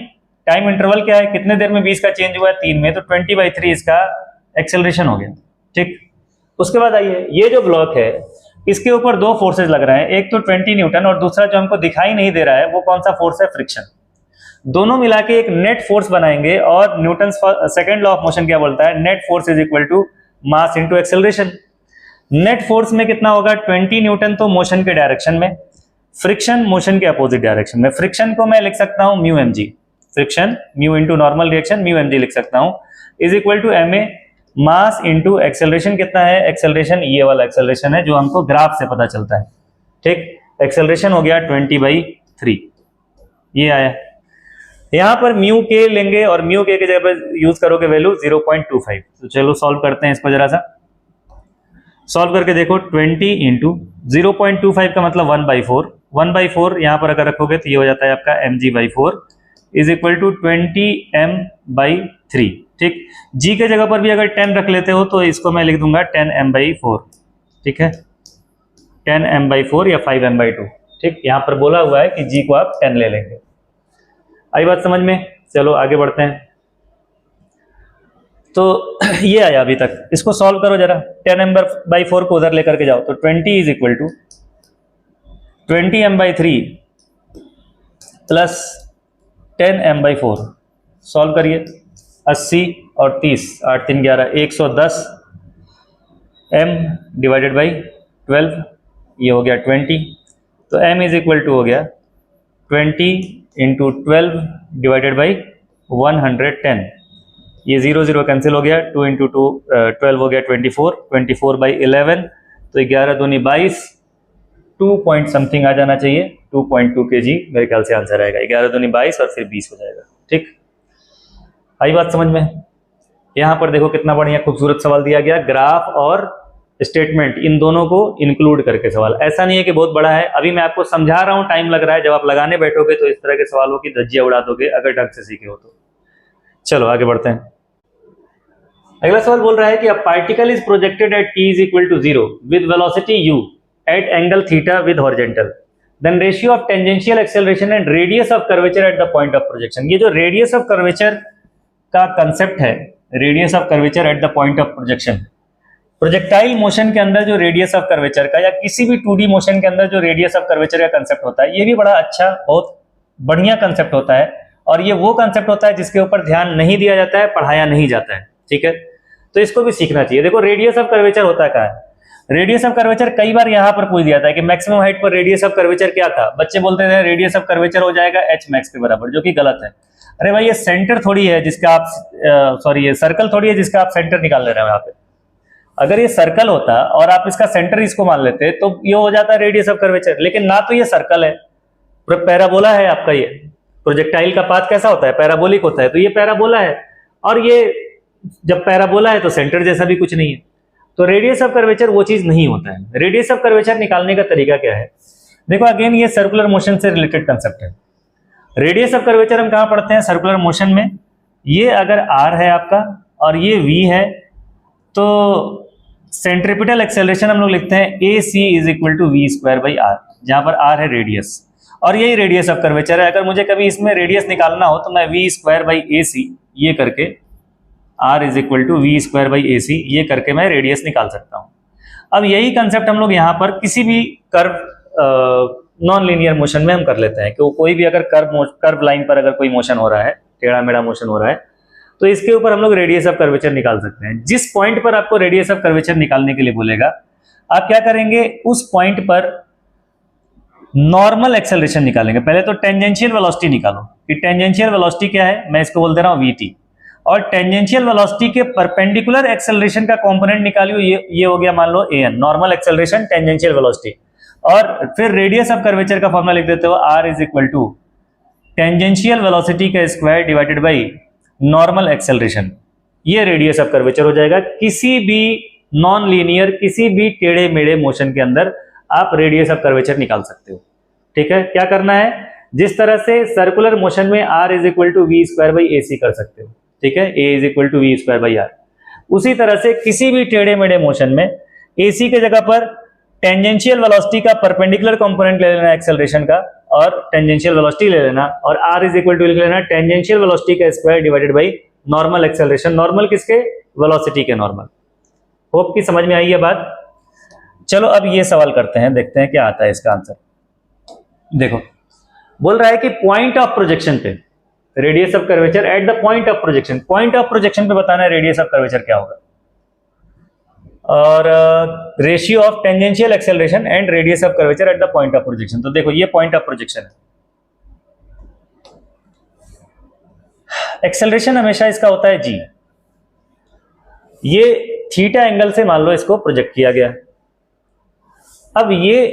इंटरवल क्या है, कितने देर में 20 का चेंज हुआ है, 3 में, तो 20/3 इसका एक्सेलरेशन हो गया। ठीक, उसके बाद आइए, ये जो ब्लॉक है इसके ऊपर दो फोर्सेज लग रहे हैं, एक तो 20 न्यूटन और दूसरा जो हमको दिखाई नहीं दे रहा है वो कौन सा फोर्स है, फ्रिक्शन। दोनों मिला के एक नेट फोर्स बनाएंगे, और Newton second law of motion क्या बोलता है, net force is equal to mass into acceleration. Net force में कितना होगा, 20 न्यूटन तो मोशन के डायरेक्शन में, फ्रिक्शन मोशन के अपोजिट डायरेक्शन में। फ्रिक्शन को मैं लिख सकता हूं mu mg, friction mu into normal reaction mu mg लिख सकता हूं, is equal to ma mass into acceleration. कितना है एक्सेलरेशन, ये वाला एक्सेलरेशन है जो हमको ग्राफ से पता चलता है। ठीक, एक्सेलरेशन हो गया 20/3, ये आया। यहां पर म्यू के लेंगे और म्यू के जगह पर यूज करोगे वैल्यू 0.25। तो चलो सॉल्व करते हैं इसको, जरा सा सॉल्व करके देखो। 20 इंटू 0.25 का मतलब 1/4, 1/4 यहां पर अगर रखोगे तो ये हो जाता है आपका mg/4 is equal to 20m/3। ठीक, g के जगह पर भी अगर 10 रख लेते हो तो इसको मैं लिख दूंगा 10m/4। ठीक है, 10m/4 या 5m/2। ठीक, यहां पर बोला हुआ है कि g को आप 10 ले लेंगे। आई बात समझ में, चलो आगे बढ़ते हैं। तो ये आया अभी तक, इसको सॉल्व करो जरा। 10m/4 को उधर लेकर के जाओ तो 20 is equal to 20m/3 plus 10m/4। Solve करिए, 80 और 30, 8 3 11, 110 m डिवाइडेड बाई 12, ये हो गया 20। तो m इज इक्वल टू हो गया 20 इंटू 12 डिवाइडेड बाई 110। ये 0 0 कैंसिल हो गया, 2 इंटू 2 12 हो गया 24, 24/11, तो 11 दूनी 22, 2 पॉइंट समथिंग आ जाना चाहिए, 2.2 kg मेरे ख्याल से आंसर आएगा। 11 दूनी 22 और फिर 20 हो जाएगा। ठीक, आई बात समझ में। यहां पर देखो कितना बढ़िया खूबसूरत सवाल दिया गया, ग्राफ और स्टेटमेंट इन दोनों को इंक्लूड करके सवाल। ऐसा नहीं है कि बहुत बड़ा है, अभी मैं आपको समझा रहा हूं, टाइम लग रहा है। जब आप लगाने बैठोगे तो इस तरह के सवालों की धज्जियां उड़ा दोगे, अगर ढंग से सीखे हो तो। चलो आगे बढ़ते हैं। अगला सवाल बोल रहा है कि a particle is projected at t is equal to 0 with velocity u at angle theta with horizontal, then ratio of tangential acceleration and radius of curvature at the point of projection. ये जो radius of curvature का concept है, radius of curvature at the point of projection, projectile motion के अंदर जो radius of curvature का, या किसी भी 2D मोशन के अंदर जो रेडियस ऑफ कर्वेचर का कंसेप्ट होता है, ये भी बड़ा अच्छा, बहुत बढ़िया कंसेप्ट होता है। और ये वो कंसेप्ट होता है जिसके ऊपर ध्यान नहीं दिया जाता है, पढ़ाया नहीं जाता है। ठीक है, तो इसको भी सीखना चाहिए। देखो रेडियस ऑफ कर्वेचर होता क्या है, रेडियस ऑफ कर्वेचर कई बार यहाँ पर पूछ दिया था कि मैक्सिमम हाइट पर रेडियस ऑफ कर्वेचर क्या था। बच्चे बोलते थे रेडियस ऑफ कर्वेचर हो जाएगा h मैक्स के बराबर, जो कि गलत है। अरे भाई ये सेंटर थोड़ी है जिसका आप ये सर्कल थोड़ी है जिसका आप सेंटर निकाल ले रहे हो यहाँ पे। अगर ये सर्कल होता और आप इसका सेंटर इसको मान लेते तो ये हो जाता रेडियस ऑफ कर्वेचर, लेकिन ना तो ये सर्कल है, पैराबोला है आपका। ये प्रोजेक्टाइल का पाथ कैसा होता है, पैराबोलिक होता है, तो ये पैराबोला है। और ये जब पैराबोला है तो सेंटर जैसा भी कुछ नहीं है, तो रेडियस ऑफ कर्वेचर वो चीज नहीं होता है। रेडियस ऑफ कर्वेचर निकालने का तरीका क्या है, देखो अगेन ये सर्कुलर मोशन से रिलेटेड कंसेप्ट है। रेडियस ऑफ कर्वेचर हम कहां पढ़ते हैं, सर्कुलर मोशन में। ये अगर r है आपका और ये v है, तो सेंट्रिपिटल एक्सेलरेशन हम लोग लिखते हैं ac is equal to v² by r, जहां पर r है रेडियस। और यही रेडियस ऑफ कर्वेचर है। अगर मुझे कभी इसमें रेडियस निकालना हो तो मैं v square by a c ये करके r is equal to v square by a c ये करके मैं रेडियस निकाल सकता हूँ। अब यही कंसेप्ट हम लोग यहाँ पर किसी भी कर्व नॉन लीनियर मोशन में हम कर लेते हैं कि कोई भी अगर कर्व लाइन पर अगर कोई मोशन हो रहा है, टेढ़ा मेढ़ा मोशन हो रहा है, तो इसके ऊपर हम लोग रेडियस ऑफ कर्वेचर निकाल सकते हैं। जिस पॉइंट पर आपको रेडियस ऑफ कर्वेचर निकालने के लिए बोलेगा, आप क्या करेंगे, उस पॉइंट पर नॉर्मल एक्सेलरेशन निकालेंगे। पहले तो टेंजेंशियल वेलोसिटी निकालो कि टेंजेंशियल वेलोसिटी क्या है, मैं इसको बोल दे रहा हूँ vt, और टेंजेंशियल वेलोसिटी के परपेंडिकुलर एक्सेलरेशन का कंपोनेंट निकालियो, ये हो गया मान लो an, normal acceleration tangential velocity, और फिर रेडियस ऑफ कर्वेचर का फॉर्मूला लिख देते हो r is equal to tangential velocity का square divided by normal acceleration. ये रेडियस ऑफ कर्वेचर हो जाएगा। किसी भी नॉन लीनियर, किसी भी टेढ़े मेढ़े मोशन के अंदर आप रेडियस ऑफ कर्वेचर निकाल सकते हो। ठीक है, क्या करना है, जिस तरह से सर्कुलर मोशन में r is equal to v square by a c कर सकते हो, ठीक है, a is equal to v square by r, उसी तरह से किसी भी टेढ़े मेढ़े मोशन में ए सी के जगह पर टेंजेंशियल वेलोसिटी का परपेंडिकुलर कंपोनेंट ले लेना एक्सेलरेशन का, और टेंजेंशियल वेलोसिटी ले लेना, और r इज इक्वल टू लिख लेना टेंजेंशियल वेलोसिटी का square divided by normal acceleration. Normal किसके, वेलोसिटी के नॉर्मल। होप की समझ में आई है बात। चलो अब ये सवाल करते हैं, देखते हैं क्या आता है इसका आंसर। देखो, बोल रहा है कि पॉइंट ऑफ प्रोजेक्शन पे radius of curvature at the point of projection, point of projection पे बताना है रेडियस ऑफ कर्वेचर क्या होगा, और ratio of tangential acceleration and radius of curvature at the point of projection. तो देखो, ये पॉइंट ऑफ प्रोजेक्शन है। एक्सेलरेशन हमेशा इसका होता है g, ये थीटा एंगल से मान लो इसको प्रोजेक्ट किया गया। अब ये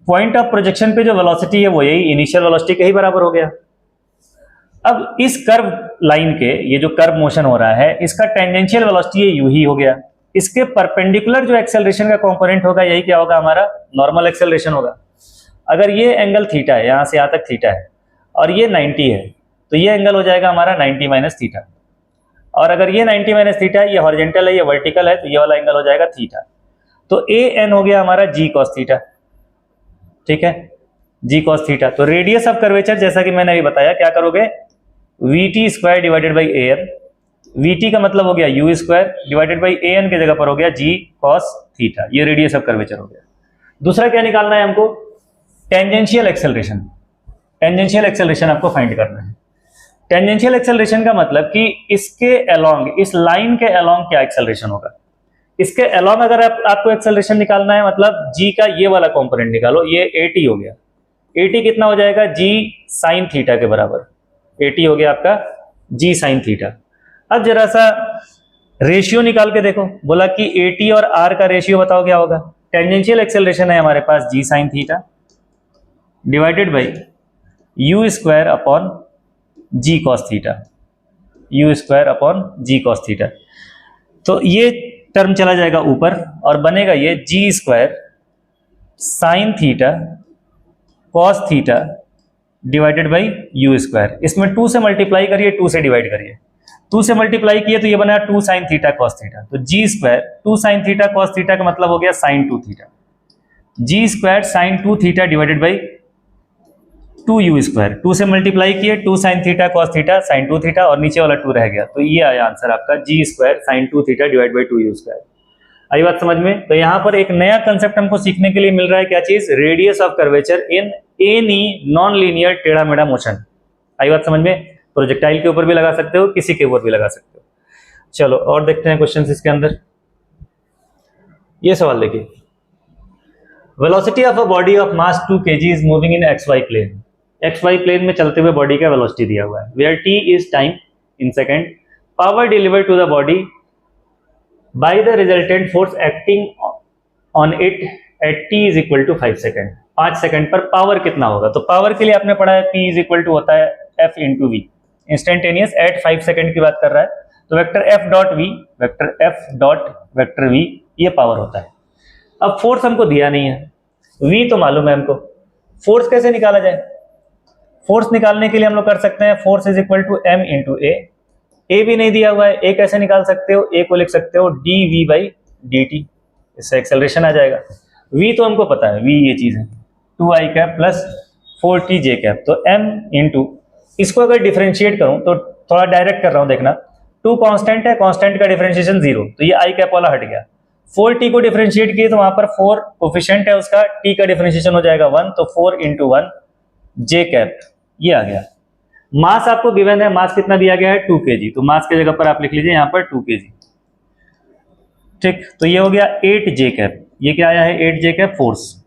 पॉइंट ऑफ प्रोजेक्शन पे जो वेलोसिटी है वो यही इनिशियल वेलोसिटी के ही बराबर हो गया। अब इस कर्व लाइन के, ये जो कर्व मोशन हो रहा है, इसका टेंजेंशियल वेलोसिटी ये यू ही हो गया। इसके परपेंडिकुलर जो एक्सेलरेशन का कंपोनेंट होगा, यही क्या होगा, हमारा नॉर्मल एक्सेलरेशन होगा। अगर ये एंगल थीटा है, यहां से यहां तक थीटा है, और ये 90 है, तो ये एंगल हो जाएगा हमारा 90 माइनस थीटा। और अगर ये 90 माइनस थीटा है, ये हॉरिजेंटल है, ये वर्टिकल है, तो ये वाला एंगल हो जाएगा थीटा। तो ए एन हो गया हमारा जी कॉस थीटा। ठीक है, जी कॉस थीटा। तो रेडियस ऑफ कर्वेचर, जैसा कि मैंने अभी बताया, क्या करोगे, v t square divided by a n. V t का मतलब हो गया u square divided by a n के जगह पर हो गया जी कॉस थीटा। ये रेडियस ऑफ कर्वेचर हो गया। दूसरा क्या निकालना है हमको, टेंजेंशियल एक्सेलरेशन। टेंजेंशियल एक्सेलरेशन आपको फाइंड करना है। टेंजेंशियल एक्सेलरेशन का मतलब कि इसके अलोंग, इस लाइन के अलोंग क्या एक्सेलरेशन होगा। इसके अलोंग अगर आपको एक्सेलरेशन निकालना है, मतलब जी का ये वाला कंपोनेंट निकालो, ये 80 हो गया। 80 कितना हो जाएगा, जी साइन थीटा के बराबर। 80 हो गया आपका जी साइन थीटा। अब जरा सा रेशियो निकाल के देखो, बोला कि 80 और आर का रेशियो बताओ क्या होगा। टेंजेंशियल एक्सेलरेशन है हमारे पास g sine theta divided by u square upon g cos theta, u square upon g cos theta. तो ये टर्म चला जाएगा ऊपर और बनेगा ये g square sine theta cos theta divided by u square. इसमें 2 से मल्टीप्लाई करिए, 2 से डिवाइड करिए। 2 से मल्टीप्लाई किए तो ये बना 2 साइन थीटा कॉस थीटा। तो g square 2 sine theta cos theta का मतलब हो गया sine 2 theta. G square sine 2 theta divided by 2 u square. 2 से मल्टीप्लाई किए, 2 sine theta cos theta sine 2 theta, और नीचे वाला 2 रह गया। तो ये आया आंसर आपका g square sine 2 theta divide by 2 u square. आई बात समझ में। तो यहाँ पर एक नया कंसेप्ट हमको सीखने के लिए मिल रहा है, क्या चीज, radius of curvature in any non linear टेढ़ा मेढ़ा मोशन। आई बात समझ में। प्रोजेक्टाइल के ऊपर भी लगा सकते हो, किसी के ऊपर भी लगा सकते हो। चलो और देखते हैं क्वेश्चन इसके अंदर। ये सवाल देखिए, velocity of a body of mass 2 kg is moving in XY plane. XY plane में चलते हुए बॉडी का वेलोसिटी दिया हुआ है, where t is time in second, power delivered to the body by the resultant force acting on it at t is equal to 5 second. 5 second पर power कितना होगा। तो पावर के लिए आपने पढ़ा है p इज इक्वल टू होता है f into v. Instantaneous at 5 second की बात कर रहा है, तो vector f dot v, vector f dot vector v, ये पावर होता है। अब फोर्स हमको दिया नहीं है, v तो मालूम है हमको। फोर्स कैसे निकाला जाए। फोर्स निकालने के लिए हम लोग कर सकते हैं force is equal to m into a भी नहीं दिया हुआ है, ए कैसे निकाल सकते हो, ए को लिख सकते हो d v by d t, इससे एक्सेलरेशन आ जाएगा। v तो हमको पता है, v ये चीज है 2i कैप प्लस 4t जे कैप, तो m इंटू, इसको अगर डिफरेंशिएट करूं तो थोड़ा डायरेक्ट कर रहा हूं देखना, 2 कांस्टेंट है, कांस्टेंट का डिफरेंशिएशन 0, तो ये आई कैप वाला हट गया। 4t को डिफरेंशिएट किए तो वहां पर 4 कोफिशिएंट है उसका, t का डिफरेंशिएशन हो जाएगा 1, तो 4 इंटू 1 जे कैप, ये आ गया। मास आपको गिवन है, मास कितना दिया गया है 2 kg, तो मास की जगह पर आप लिख लीजिए यहाँ पर 2 kg। ठीक, तो ये हो गया 8 जे कैप, ये क्या आया है 8 जे कैप फोर्स।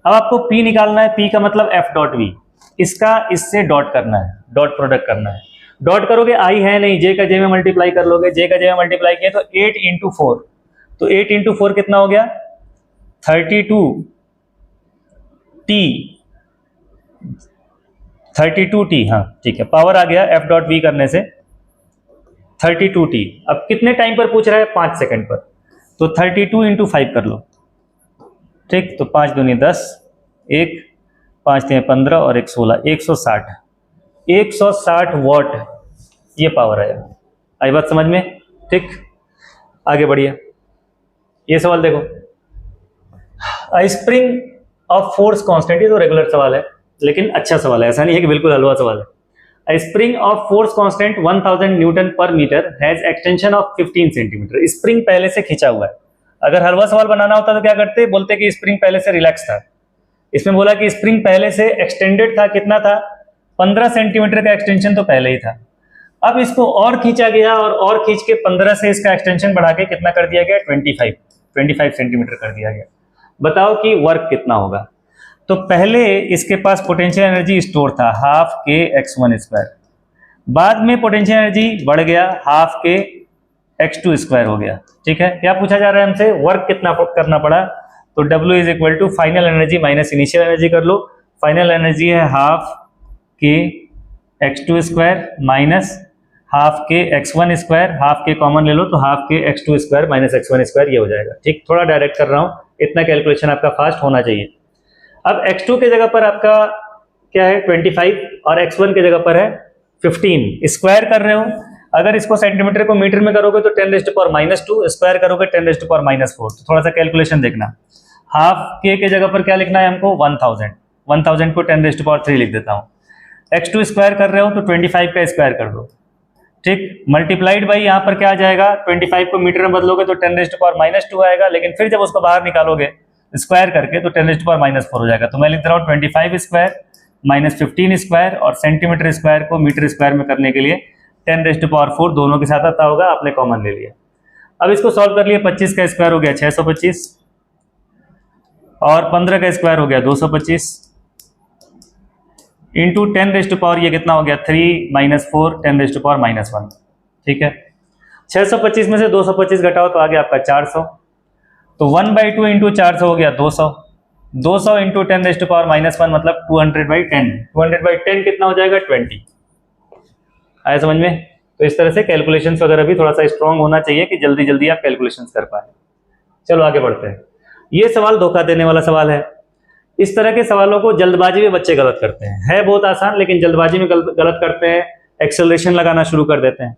अब आपको P निकालना है, P का मतलब F डॉट V, इसका इससे डॉट करना है, डॉट प्रोडक्ट करना है। डॉट करोगे आई है नहीं, जे का जे में मल्टीप्लाई कर लोगे, जे का जे में मल्टीप्लाई किया तो 8 इंटू 4, तो 8 इंटू 4 कितना हो गया 32t, हाँ ठीक है, पावर आ गया F डॉट V करने से 32t। अब कितने टाइम पर पूछ रहा है 5 सेकंड पर, तो 32 इंटू 5 कर लो। ठीक, तो 5 दूनी 10, 1 5 3 15 और 1 16, 160 वॉट ये पावर आया। आई बात समझ में? ठीक, आगे बढ़िए। ये सवाल देखो, स्प्रिंग ऑफ फोर्स कांस्टेंट, ये तो रेगुलर सवाल है लेकिन अच्छा सवाल है, ऐसा नहीं है कि बिल्कुल हलवा सवाल है। Spring of force constant 1000 newton per metre has extension of 15 centimetre. Spring पहले से खींचा हुआ है, अगर हलवा सवाल बनाना होता तो क्या करते, बोलते कि स्प्रिंग पहले से रिलैक्स था। इसमें बोला कि स्प्रिंग पहले से एक्सटेंडेड था, कितना था 15 सेंटीमीटर का एक्सटेंशन तो पहले ही था। अब इसको और खींचा गया और खींच के 15 से इसका एक्सटेंशन बढ़ा के कितना कर दिया गया 25 सेंटीमीटर कर दिया गया। बताओ कि वर्क कितना होगा। तो पहले इसके पास पोटेंशियल एनर्जी स्टोर था हाफ के x1 स्क्वायर, बाद में पोटेंशियल एनर्जी बढ़ गया हाफ के x2 स्क्वायर हो गया। ठीक है, क्या पूछा जा रहा है हमसे, वर्क कितना करना पड़ा, तो W is equal to final energy minus initial energy कर लो। फाइनल एनर्जी है half k x2 square minus half के x1 स्क्वायर, हाफ के कॉमन ले लो तो half k x2 square minus x1 square ये हो जाएगा। ठीक, थोड़ा डायरेक्ट कर रहा हूँ, इतना कैलकुलेशन आपका फास्ट होना चाहिए। अब x2 के जगह पर आपका क्या है 25 और x1 के जगह पर है 15, स्क्वायर कर रहे हो। अगर इसको सेंटीमीटर को मीटर में करोगे तो 10⁻², स्क्वायर करोगे 10⁻⁴। तो थोड़ा सा कैलकुलेशन देखना, हाफ के जगह पर क्या लिखना है हमको 1000 को 10⁻³ लिख देता हूँ। x2 स्क्वायर कर रहे हो तो 25 का स्क्वायर कर दो। ठीक, मल्टीप्लाइड बाई यहाँ पर क्या आ जाएगा, 25 को मीटर में बदलोगे तो 10⁻² आएगा, लेकिन फिर जब उसको बाहर निकालोगे स्क्वायर करके तो 10⁻⁴ हो जाएगा। तो मैं लिख रहा हूँ 25 स्क्वायर माइनस 15 स्क्वायर, और सेंटीमीटर स्क्वायर को मीटर स्क्वायर में करने के लिए 10⁻⁴ दोनों के साथ आता होगा, आपने कॉमन ले लिया। अब इसको सॉल्व कर लिए, 25 का स्क्वायर हो गया 625 और 15 का स्क्वायर हो गया 225 इंटू 10⁻, ये कितना हो गया 3 - 4 10⁻⁻1। ठीक है, 625 में से 225 घटाओ तो आ गया आपका 400, तो 1/2 इंटू 400 हो गया 200 इंटू 10⁻⁻1 मतलब 200/10। 200/10 कितना हो जाएगा 20। आया समझ में? तो इस तरह से कैलकुलेशंस वगैरह भी थोड़ा सा स्ट्रांग होना चाहिए कि जल्दी जल्दी आप कैलकुलेशंस कर पाए। चलो आगे बढ़ते हैं। ये सवाल धोखा देने वाला सवाल है। इस तरह के सवालों को जल्दबाजी में बच्चे गलत करते हैं, है बहुत आसान लेकिन जल्दबाजी में गलत करते हैं, एक्सेलरेशन लगाना शुरू कर देते हैं।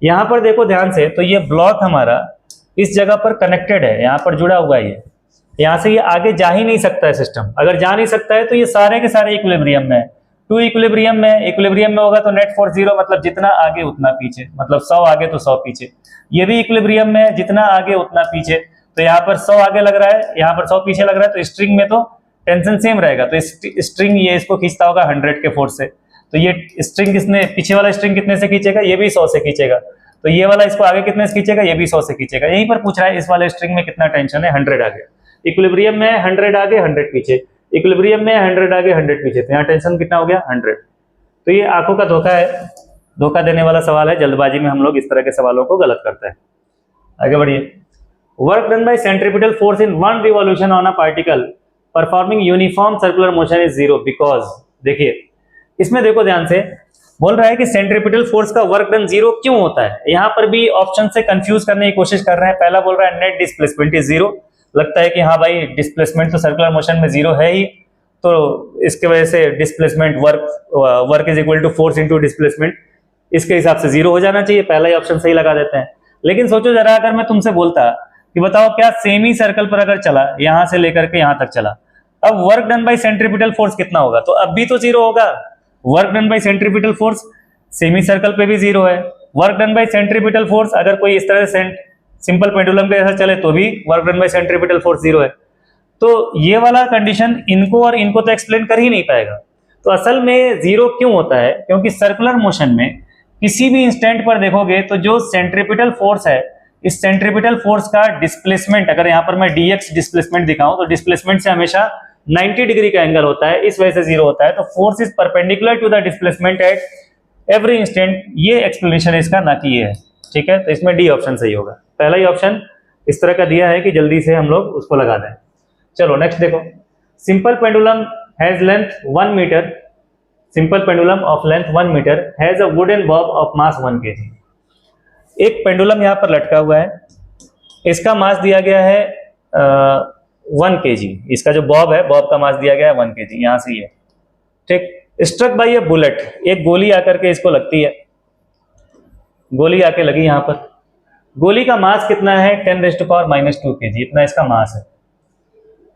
यहाँ पर देखो ध्यान से, तो ये ब्लॉक हमारा इस जगह पर कनेक्टेड है, यहाँ पर जुड़ा हुआ है, ये यहाँ से ये आगे जा ही नहीं सकता है सिस्टम। अगर जा नहीं सकता है तो ये सारे के सारे इक्विलिब्रियम में है। 2 इक्विलिब्रियम में होगा तो नेट फोर्स 0, मतलब जितना आगे उतना पीछे, मतलब 100 आगे तो 100 पीछे। ये भी इक्विलिब्रियम में है, जितना आगे उतना पीछे, तो यहाँ पर 100 आगे लग रहा है, यहाँ पर 100 पीछे लग रहा है, तो स्ट्रिंग में तो टेंशन सेम रहेगा। तो स्ट्रिंग ये इसको खींचता होगा 100 के फोर्स से, तो ये स्ट्रिंग किसने, पीछे वाला स्ट्रिंग कितने से खींचेगा, ये भी 100 से खींचेगा। तो ये वाला इसको आगे कितने से खींचेगा, ये भी 100 से खींचेगा। यहीं पर पूछ रहा है इस वाले स्ट्रिंग में कितना टेंशन है, 100 आगे। इक्विलिब्रियम में 100 आगे 100 पीछे, इक्विलिब्रियम में 100 आगे 100 पीछे, तो यहाँ टेंशन कितना हो गया 100। तो ये आंखों का धोखा है, धोखा देने वाला सवाल है। जल्दबाजी में हम लोग इस तरह के सवालों को गलत करते हैं। आगे बढ़िए। Work done bye centripetal force in 1 revolution on a particle performing uniform circular motion is 0 because. देखिए इसमें देखो ध्यान से, बोल रहा है कि सेंट्रीपिटल फोर्स का वर्क डन 0 क्यों होता है। यहाँ पर भी ऑप्शन से कंफ्यूज करने की कोशिश कर रहे हैं। पहला बोल रहा है नेट डिस्प्लेसमेंट इज 0, लगता है कि हाँ भाई डिस्प्लेसमेंट तो सर्कुलर मोशन में 0 है ही, तो इसके वजह से displacement work is equal to force into displacement, इसके हिसाब से 0 हो जाना चाहिए। पहला ही ऑप्शन सही लगा देते हैं। लेकिन सोचो जरा, अगर मैं तुमसे बोलता कि बताओ क्या सेमी सर्कल पर अगर चला, यहां से लेकर के यहां तक चला, अब work done bye centripetal force कितना होगा, तो अब भी तो जीरो होगा। Work done bye centripetal force semi circle पे भी जीरो है। Work done bye centripetal force अगर कोई इस तरह से सिंपल पेंडुलम के जैसा चले तो भी work done bye centripetal force zero है। तो ये वाला कंडीशन इनको और इनको तो एक्सप्लेन कर ही नहीं पाएगा। तो असल में जीरो क्यों होता है, क्योंकि सर्कुलर मोशन में किसी भी इंस्टेंट पर देखोगे तो जो सेंट्रीपिटल फोर्स है, इस सेंट्रीपिटल फोर्स का डिस्प्लेसमेंट, अगर यहाँ पर मैं dx डिस्प्लेसमेंट दिखाऊं तो डिस्प्लेसमेंट से हमेशा 90 डिग्री का एंगल होता है, इस वजह से जीरो होता है। तो force is perpendicular to the displacement at every instant. ये एक्सप्लेनेशन इसका, ना कि ये है। ठीक है, तो इसमें डी ऑप्शन सही होगा। पहला ही ऑप्शन इस तरह का दिया है कि जल्दी से हम लोग उसको लगा दें। चलो नेक्स्ट देखो, simple pendulum has length 1 metre, simple pendulum of length 1 metre has a wooden bob of mass 1 kg। एक पेंडुलम यहाँ पर लटका हुआ है, इसका मास दिया गया है 1 kg। इसका जो बॉब है, बॉब का मास दिया गया है 1 kg, यहाँ से ये। ठीक, स्ट्रक बाय ए बुलेट, एक गोली आकर के इसको लगती है, गोली आके लगी यहाँ पर। गोली का मास कितना है, 10⁻⁻² kg, इतना इसका मास है।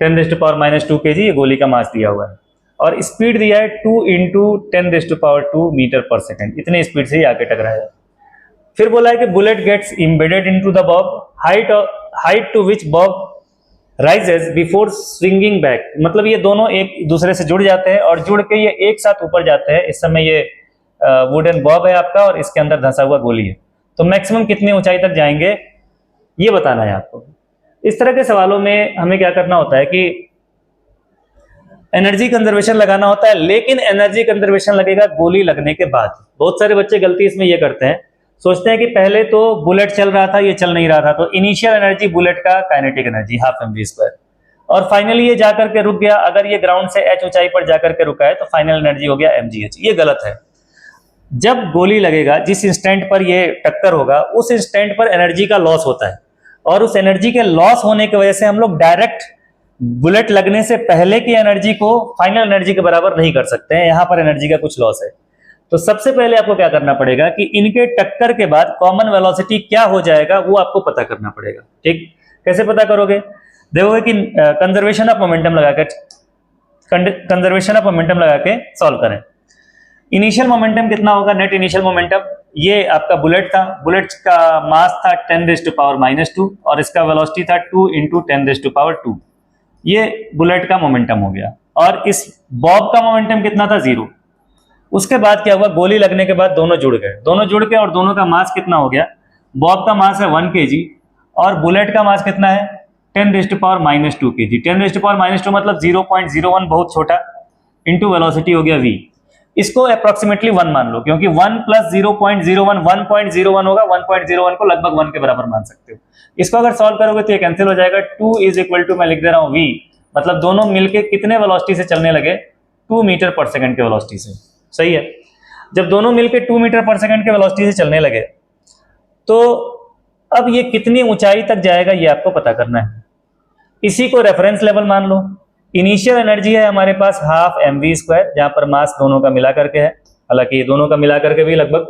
10⁻⁻² kg ये गोली का मास दिया हुआ है, और स्पीड दिया है 2 × 10⁻² मीटर पर सेकेंड, इतने स्पीड से ये आके टकराया। फिर बोला है कि bullet gets embedded into the bob, height to which bob rises before swinging back. मतलब ये दोनों एक दूसरे से जुड़ जाते हैं और जुड़ के ये एक साथ ऊपर जाते हैं। इस समय ये वुडन बॉब है आपका और इसके अंदर धंसा हुआ गोली है। तो मैक्सिमम कितनी ऊंचाई तक जाएंगे ये बताना है आपको। इस तरह के सवालों में हमें क्या करना होता है कि एनर्जी कंजर्वेशन लगाना होता है, लेकिन एनर्जी कंजर्वेशन लगेगा गोली लगने के बाद। बहुत सारे बच्चे गलती इसमें ये करते हैं, सोचते हैं कि पहले तो बुलेट चल रहा था, ये चल नहीं रहा था, तो इनिशियल एनर्जी बुलेट का काइनेटिक एनर्जी 12mv², और फाइनली ये जाकर के रुक गया। अगर ये ग्राउंड से h ऊंचाई पर जाकर के रुका है तो फाइनल एनर्जी हो गया mgh। ये गलत है। जब गोली लगेगा, जिस इंस्टेंट पर ये टक्कर होगा, उस इंस्टेंट पर एनर्जी का लॉस होता है, और उस एनर्जी के लॉस होने की वजह से हम लोग डायरेक्ट बुलेट लगने से पहले की एनर्जी को फाइनल एनर्जी के बराबर नहीं कर सकते हैं। यहां पर एनर्जी का कुछ लॉस है। तो सबसे पहले आपको क्या करना पड़ेगा कि इनके टक्कर के बाद कॉमन वेलोसिटी क्या हो जाएगा वो आपको पता करना पड़ेगा। ठीक, कैसे पता करोगे, देखोगे कि कंजर्वेशन ऑफ मोमेंटम लगा के सॉल्व करें। इनिशियल मोमेंटम कितना होगा, नेट इनिशियल मोमेंटम, ये आपका बुलेट था, बुलेट का मास था 10⁻⁻² और इसका वेलोसिटी था 2 × 10⁻²। ये बुलेट का मोमेंटम हो गया, और इस बॉब का मोमेंटम कितना था, 0। उसके बाद क्या हुआ, गोली लगने के बाद दोनों जुड़ गए, और दोनों का मास कितना हो गया, बॉब का मास है 1 kg और बुलेट का मास कितना है 10⁻⁻² kg। 10⁻⁻² मतलब 0.01, बहुत छोटा, इंटू वेलोसिटी हो गया v। इसको अप्रोक्सीमेटली 1 मान लो, क्योंकि 1 + 0.01 1.01 होगा, 1.01 को लगभग 1 के बराबर मान सकते हो। इसको अगर सॉल्व करोगे तो ये कैंसिल हो जाएगा। 2 = मैं लिख दे रहा हूँ v, मतलब दोनों मिलके कितने वेलोसिटी से चलने लगे, 2 मीटर पर सेकंड के वेलोसिटी से। सही है, जब दोनों मिलके 2 मीटर पर सेकंड के वेलोसिटी से चलने लगे तो अब ये कितनी ऊंचाई तक जाएगा ये आपको पता करना है। इसी को रेफरेंस लेवल मान लो। इनिशियल एनर्जी है हमारे पास 12mv², जहां पर मास दोनों का मिला करके है, हालांकि दोनों का मिला करके भी लगभग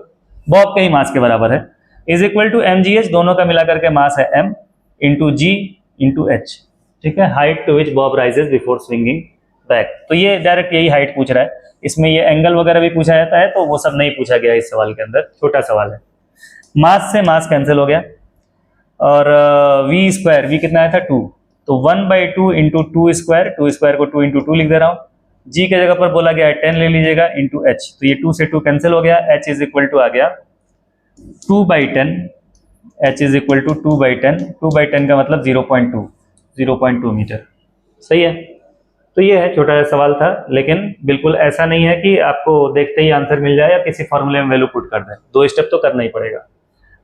बॉब के ही मास के बराबर है, = mgh, दोनों का मिला करके मास है m × g × h। ठीक है, height to which bob rises before swinging back. तो ये डायरेक्ट यही हाइट पूछ रहा है। इसमें ये एंगल वगैरह भी पूछा जाता है, तो वो सब नहीं पूछा गया इस सवाल के अंदर, छोटा सवाल है। मास से मास कैंसिल हो गया, और v² v कितना आया था 2, तो 1/2 × 2², 2² को 2 × 2 लिख दे रहा हूँ। g के जगह पर बोला गया है 10 ले लीजिएगा, × h, तो ये 2 से 2 कैंसिल हो गया। h = आ गया 2/10, h = 2/10, 2/10 का मतलब 0.2 मीटर। सही है, तो ये है, छोटा सा सवाल था, लेकिन बिल्कुल ऐसा नहीं है कि आपको देखते ही आंसर मिल जाए या किसी फॉर्मूले में वैल्यू पुट कर दें। 2 स्टेप तो करना ही पड़ेगा।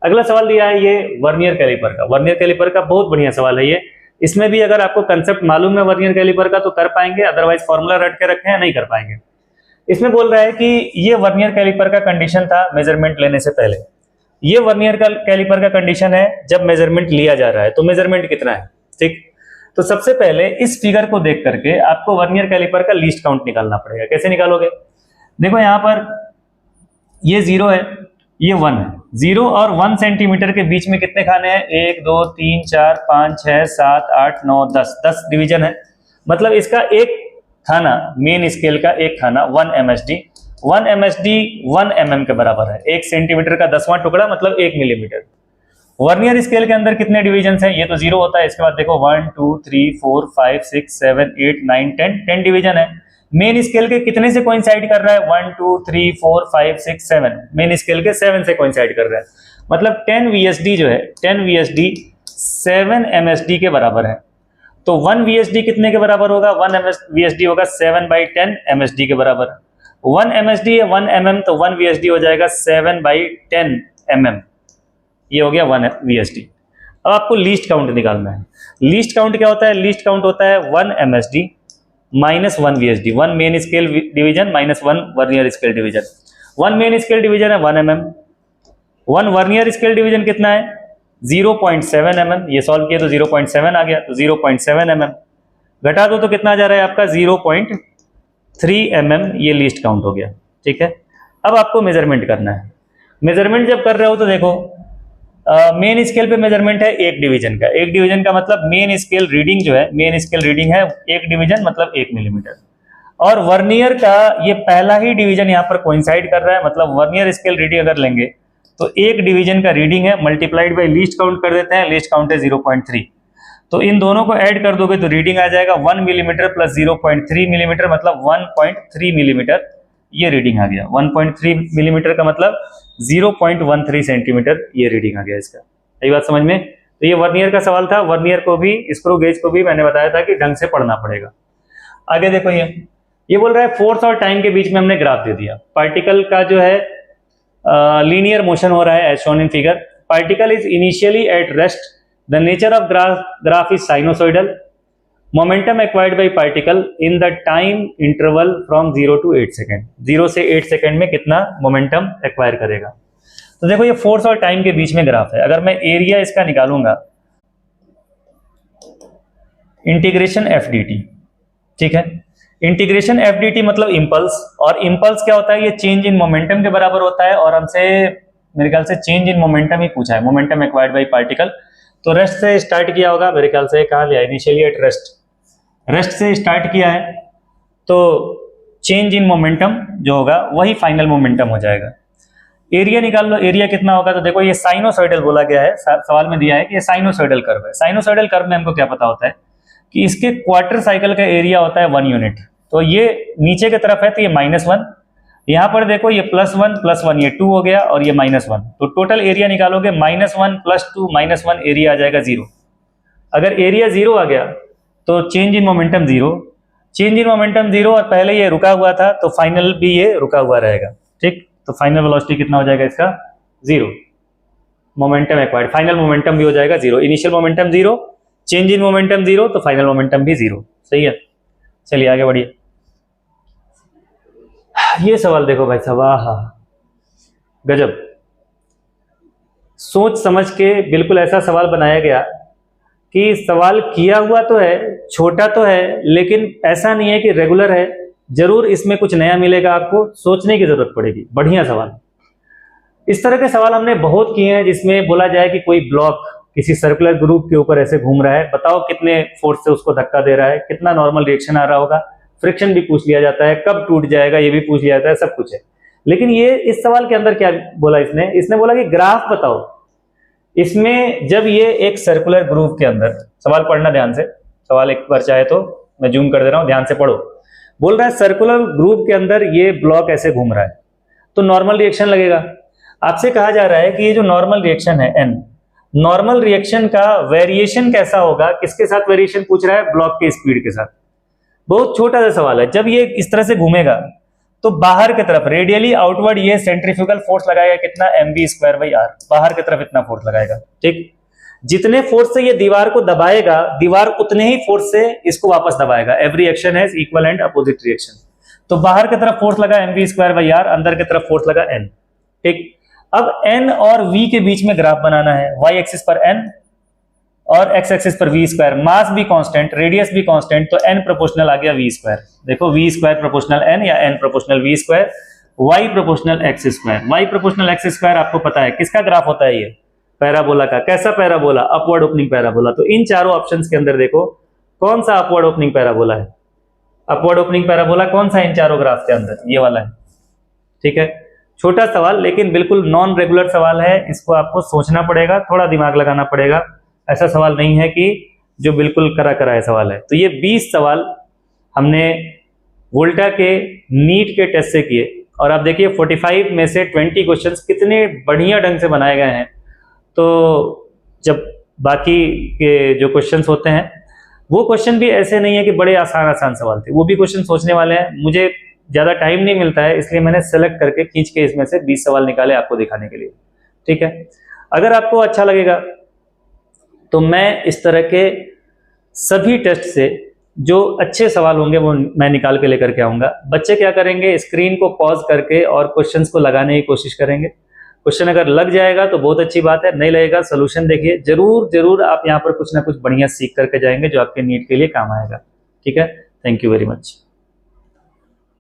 अगला सवाल दिया है ये वर्नियर कैलिपर का। वर्नियर कैलिपर का बहुत बढ़िया सवाल है ये। इसमें भी अगर आपको कंसेप्ट मालूम है वर्नियर कैलिपर का तो कर पाएंगे, अदरवाइज फॉर्मूला रट के रखे हैं नहीं कर पाएंगे। इसमें बोल रहा है कि ये वर्नियर कैलिपर का कंडीशन था मेजरमेंट लेने से पहले। ये वर्नियर कैलिपर का कंडीशन है जब मेजरमेंट लिया जा रहा है, तो मेजरमेंट कितना है। ठीक, तो सबसे पहले इस फिगर को देख करके आपको वर्नियर कैलिपर का लीस्ट काउंट निकालना पड़ेगा। कैसे निकालोगे, देखो यहाँ पर ये 0 है, ये 1 है। 0 और 1 सेंटीमीटर के बीच में कितने खाने हैं, 1 2 3 4 5 6 7 8 9 10 डिवीजन है। मतलब इसका एक था ना, मेन स्केल का एक था ना 1 MSD, 1 MSD 1 mm के बराबर है। 1 सेंटीमीटर का 10वां टुकड़ा मतलब 1 मिलीमीटर। वर्नियर स्केल के अंदर कितने डिवीजन हैं? ये तो 0 होता है। इसके बाद देखो 1 2 3 4 5 6 7 8 9 10 डिवीजन है। मेन स्केल के कितने से कोइंसाइड कर रहा है? 1 2 3 4 5 6 7। मेन स्केल के 7 से कोइंसाइड कर रहा है। मतलब 10 VSD जो है, 10 VSD 7 MSD के बराबर है। तो 1 VSD कितने के बराबर होगा? 1 VSD होगा 7/10 MSD के बराबर। 1 MSD है 1 mm, तो 1 VSD हो जाएगा 7/10 mm। ये हो गया 1 VSD। अब आपको लीस्ट काउंट निकालना है। लीस्ट काउंट क्या होता है? लीस्ट काउंट होता है 1 MSD minus 1 VSD, 1 main scale division minus 1 vernier scale division. 1 main scale division है 1 mm, 1 वर्नियर स्केल डिवीजन कितना है? 0.7 mm। ये सॉल्व किया तो 0.7 आ गया, तो 0.7 mm घटा दो तो कितना आ जा रहा है आपका? 0.3 mm। ये लीस्ट काउंट हो गया, ठीक है। अब आपको मेजरमेंट करना है। मेजरमेंट जब कर रहे हो तो देखो मेन स्केल पे मेजरमेंट है 1 डिवीजन का। 1 डिवीजन का मतलब मेन स्केल रीडिंग जो है, मेन स्केल रीडिंग है 1 डिवीजन मतलब 1 मिलीमीटर। और वर्नियर का ये पहला ही डिवीजन यहाँ पर कोइंसाइड कर रहा है, मतलब वर्नियर स्केल रीडिंग अगर लेंगे तो 1 डिवीजन का रीडिंग है मल्टीप्लाइड बाई लीस्ट काउंट कर देते हैं। लीस्ट काउंट है 0.3, तो इन दोनों को ऐड कर दोगे तो रीडिंग आ जाएगा 1 मिलीमीटर प्लस 0.3 मिलीमीटर मतलब 1.3 मिलीमीटर। ये रीडिंग आ गया 1.3 मिलीमीटर का मतलब 0.13 सेंटीमीटर। ये रीडिंग आ गया इसका। यही बात समझ में? तो ये वर्नियर का सवाल था। वर्नियर को भी, स्क्रू गेज को भी मैंने बताया था कि ढंग से पढ़ना पड़ेगा। आगे देखो, ये बोल रहा है फोर्स और टाइम के बीच में हमने ग्राफ दे दिया। पार्टिकल का जो है लीनियर मोशन हो रहा है as shown in figure. Particle is initially at rest, the nature of graph is sinusoidal, momentum acquired by particle in the time interval from 0 to 8 second. 0 से 8 सेकेंड में कितना मोमेंटम एक्वायर करेगा। तो देखो ये फोर्स और टाइम के बीच में ग्राफ है। अगर मैं एरिया इसका निकालूंगा, इंटीग्रेशन FDT, ठीक है। इंटीग्रेशन FDT मतलब इंपल्स, और इंपल्स क्या होता है? ये चेंज इन मोमेंटम के बराबर होता है। और हमसे मेरे ख्याल से चेंज इन मोमेंटम ही पूछा है, मोमेंटम एक्वायर्ड बाय पार्टिकल। तो रेस्ट से स्टार्ट किया होगा मेरे ख्याल से, कहा लिया इनिशियली एट रेस्ट, रेस्ट से स्टार्ट किया है तो चेंज इन मोमेंटम जो होगा वही फाइनल मोमेंटम हो जाएगा। एरिया निकाल लो, एरिया कितना होगा? तो देखो ये साइनोसॉइडल बोला गया है, सवाल में दिया है कि ये साइनोसॉइडल कर्व है। साइनोसॉइडल कर्व में हमको क्या पता होता है कि इसके क्वार्टर साइकिल का एरिया होता है 1 यूनिट। तो ये नीचे की तरफ है तो ये -1, यहाँ पर देखो ये +1 +1 ये 2 हो गया और ये -1, तो टोटल एरिया निकालोगे -1 + 2 -1, एरिया आ जाएगा 0। अगर एरिया 0 आ गया तो change in momentum 0, change in momentum 0 और पहले ये रुका हुआ था तो फाइनल भी ये रुका हुआ रहेगा, ठीक। तो फाइनल वेलोसिटी कितना हो जाएगा इसका? 0। मोमेंटम एक्वायर्ड, फाइनल मोमेंटम भी हो जाएगा 0। Initial momentum 0, change in momentum 0, तो फाइनल मोमेंटम भी 0। सही है, चलिए आगे बढ़िए। ये सवाल देखो भाई साहब, आहा गजब, सोच समझ के बिल्कुल ऐसा सवाल बनाया गया कि सवाल किया हुआ तो है, छोटा तो है, लेकिन ऐसा नहीं है कि रेगुलर है। जरूर इसमें कुछ नया मिलेगा, आपको सोचने की जरूरत पड़ेगी। बढ़िया सवाल। इस तरह के सवाल हमने बहुत किए हैं जिसमें बोला जाए कि कोई ब्लॉक किसी सर्कुलर ग्रुप के ऊपर ऐसे घूम रहा है, बताओ कितने फोर्स से उसको धक्का दे रहा है, कितना नॉर्मल रिएक्शन आ रहा होगा। फ्रिक्शन भी पूछ लिया जाता है, कब टूट जाएगा ये भी पूछ लिया जाता है, सब कुछ है। लेकिन ये इस सवाल के अंदर क्या बोला इसने बोला कि ग्राफ बताओ। इसमें जब ये एक सर्कुलर ग्रुप के अंदर, सवाल पढ़ना ध्यान से, सवाल एक बार चाहे तो मैं जूम कर दे रहा हूं, ध्यान से पढ़ो। बोल रहा है सर्कुलर ग्रुप के अंदर ये ब्लॉक ऐसे घूम रहा है तो नॉर्मल रिएक्शन लगेगा। आपसे कहा जा रहा है कि ये जो नॉर्मल रिएक्शन है n, नॉर्मल रिएक्शन का वेरिएशन कैसा होगा, किसके साथ वेरिएशन पूछ रहा है? ब्लॉक के स्पीड के साथ। बहुत छोटा सा सवाल है। जब ये इस तरह से घूमेगा तो बाहर की तरफ रेडियली आउटवर्ड ये सेंट्रीफ्यूगल फोर्स लगाएगा कितना? mv²/r, बाहर की तरफ इतना फोर्स लगाएगा, ठीक। जितने फोर्स से ये दीवार को दबाएगा, दीवार उतने ही फोर्स से इसको वापस दबाएगा। Every action has equal and opposite reaction. तो बाहर की तरफ फोर्स लगा mv²/r, अंदर की तरफ फोर्स लगा n, ठीक। अब n और v के बीच में ग्राफ बनाना है। y एक्सिस पर n और x एक्सिस पर v², मास भी कांस्टेंट, रेडियस भी कांस्टेंट, तो n प्रोपोर्शनल आ गया v²। देखो v² प्रोपोर्शनल n या n proportional v², y proportional x²। y proportional x² आपको पता है किसका ग्राफ होता है? ये पैराबोला का। कैसा पैराबोला? Upward opening parabola. तो इन चारों ऑप्शंस के अंदर देखो कौन सा अपवर्ड ओपनिंग पैराबोला है? अपवर्ड ओपनिंग पैराबोला कौन सा इन चारों ग्राफ के अंदर? ये वाला है, ठीक है। छोटा सवाल लेकिन बिल्कुल नॉन रेगुलर सवाल है, इसको आपको सोचना पड़ेगा, थोड़ा दिमाग लगाना पड़ेगा। ऐसा सवाल नहीं है कि जो बिल्कुल करा कराया सवाल है। तो ये 20 सवाल हमने वोल्टा के नीट के टेस्ट से किए और आप देखिए 45 में से 20 क्वेश्चंस कितने बढ़िया ढंग से बनाए गए हैं। तो जब बाकी के जो क्वेश्चंस होते हैं वो क्वेश्चन भी ऐसे नहीं है कि बड़े आसान आसान सवाल थे, वो भी क्वेश्चन सोचने वाले हैं। मुझे ज़्यादा टाइम नहीं मिलता है, इसलिए मैंने सेलेक्ट करके खींच के इसमें से 20 सवाल निकाले आपको दिखाने के लिए, ठीक है। अगर आपको अच्छा लगेगा तो मैं इस तरह के सभी टेस्ट से जो अच्छे सवाल होंगे वो मैं निकाल के लेकर के आऊँगा। बच्चे क्या करेंगे, स्क्रीन को पॉज करके और क्वेश्चंस को लगाने की कोशिश करेंगे। क्वेश्चन अगर लग जाएगा तो बहुत अच्छी बात है, नहीं लगेगा सोल्यूशन देखिए। जरूर आप यहाँ पर कुछ ना कुछ बढ़िया सीख करके जाएंगे जो आपके नीट के लिए काम आएगा, ठीक है। Thank you very much.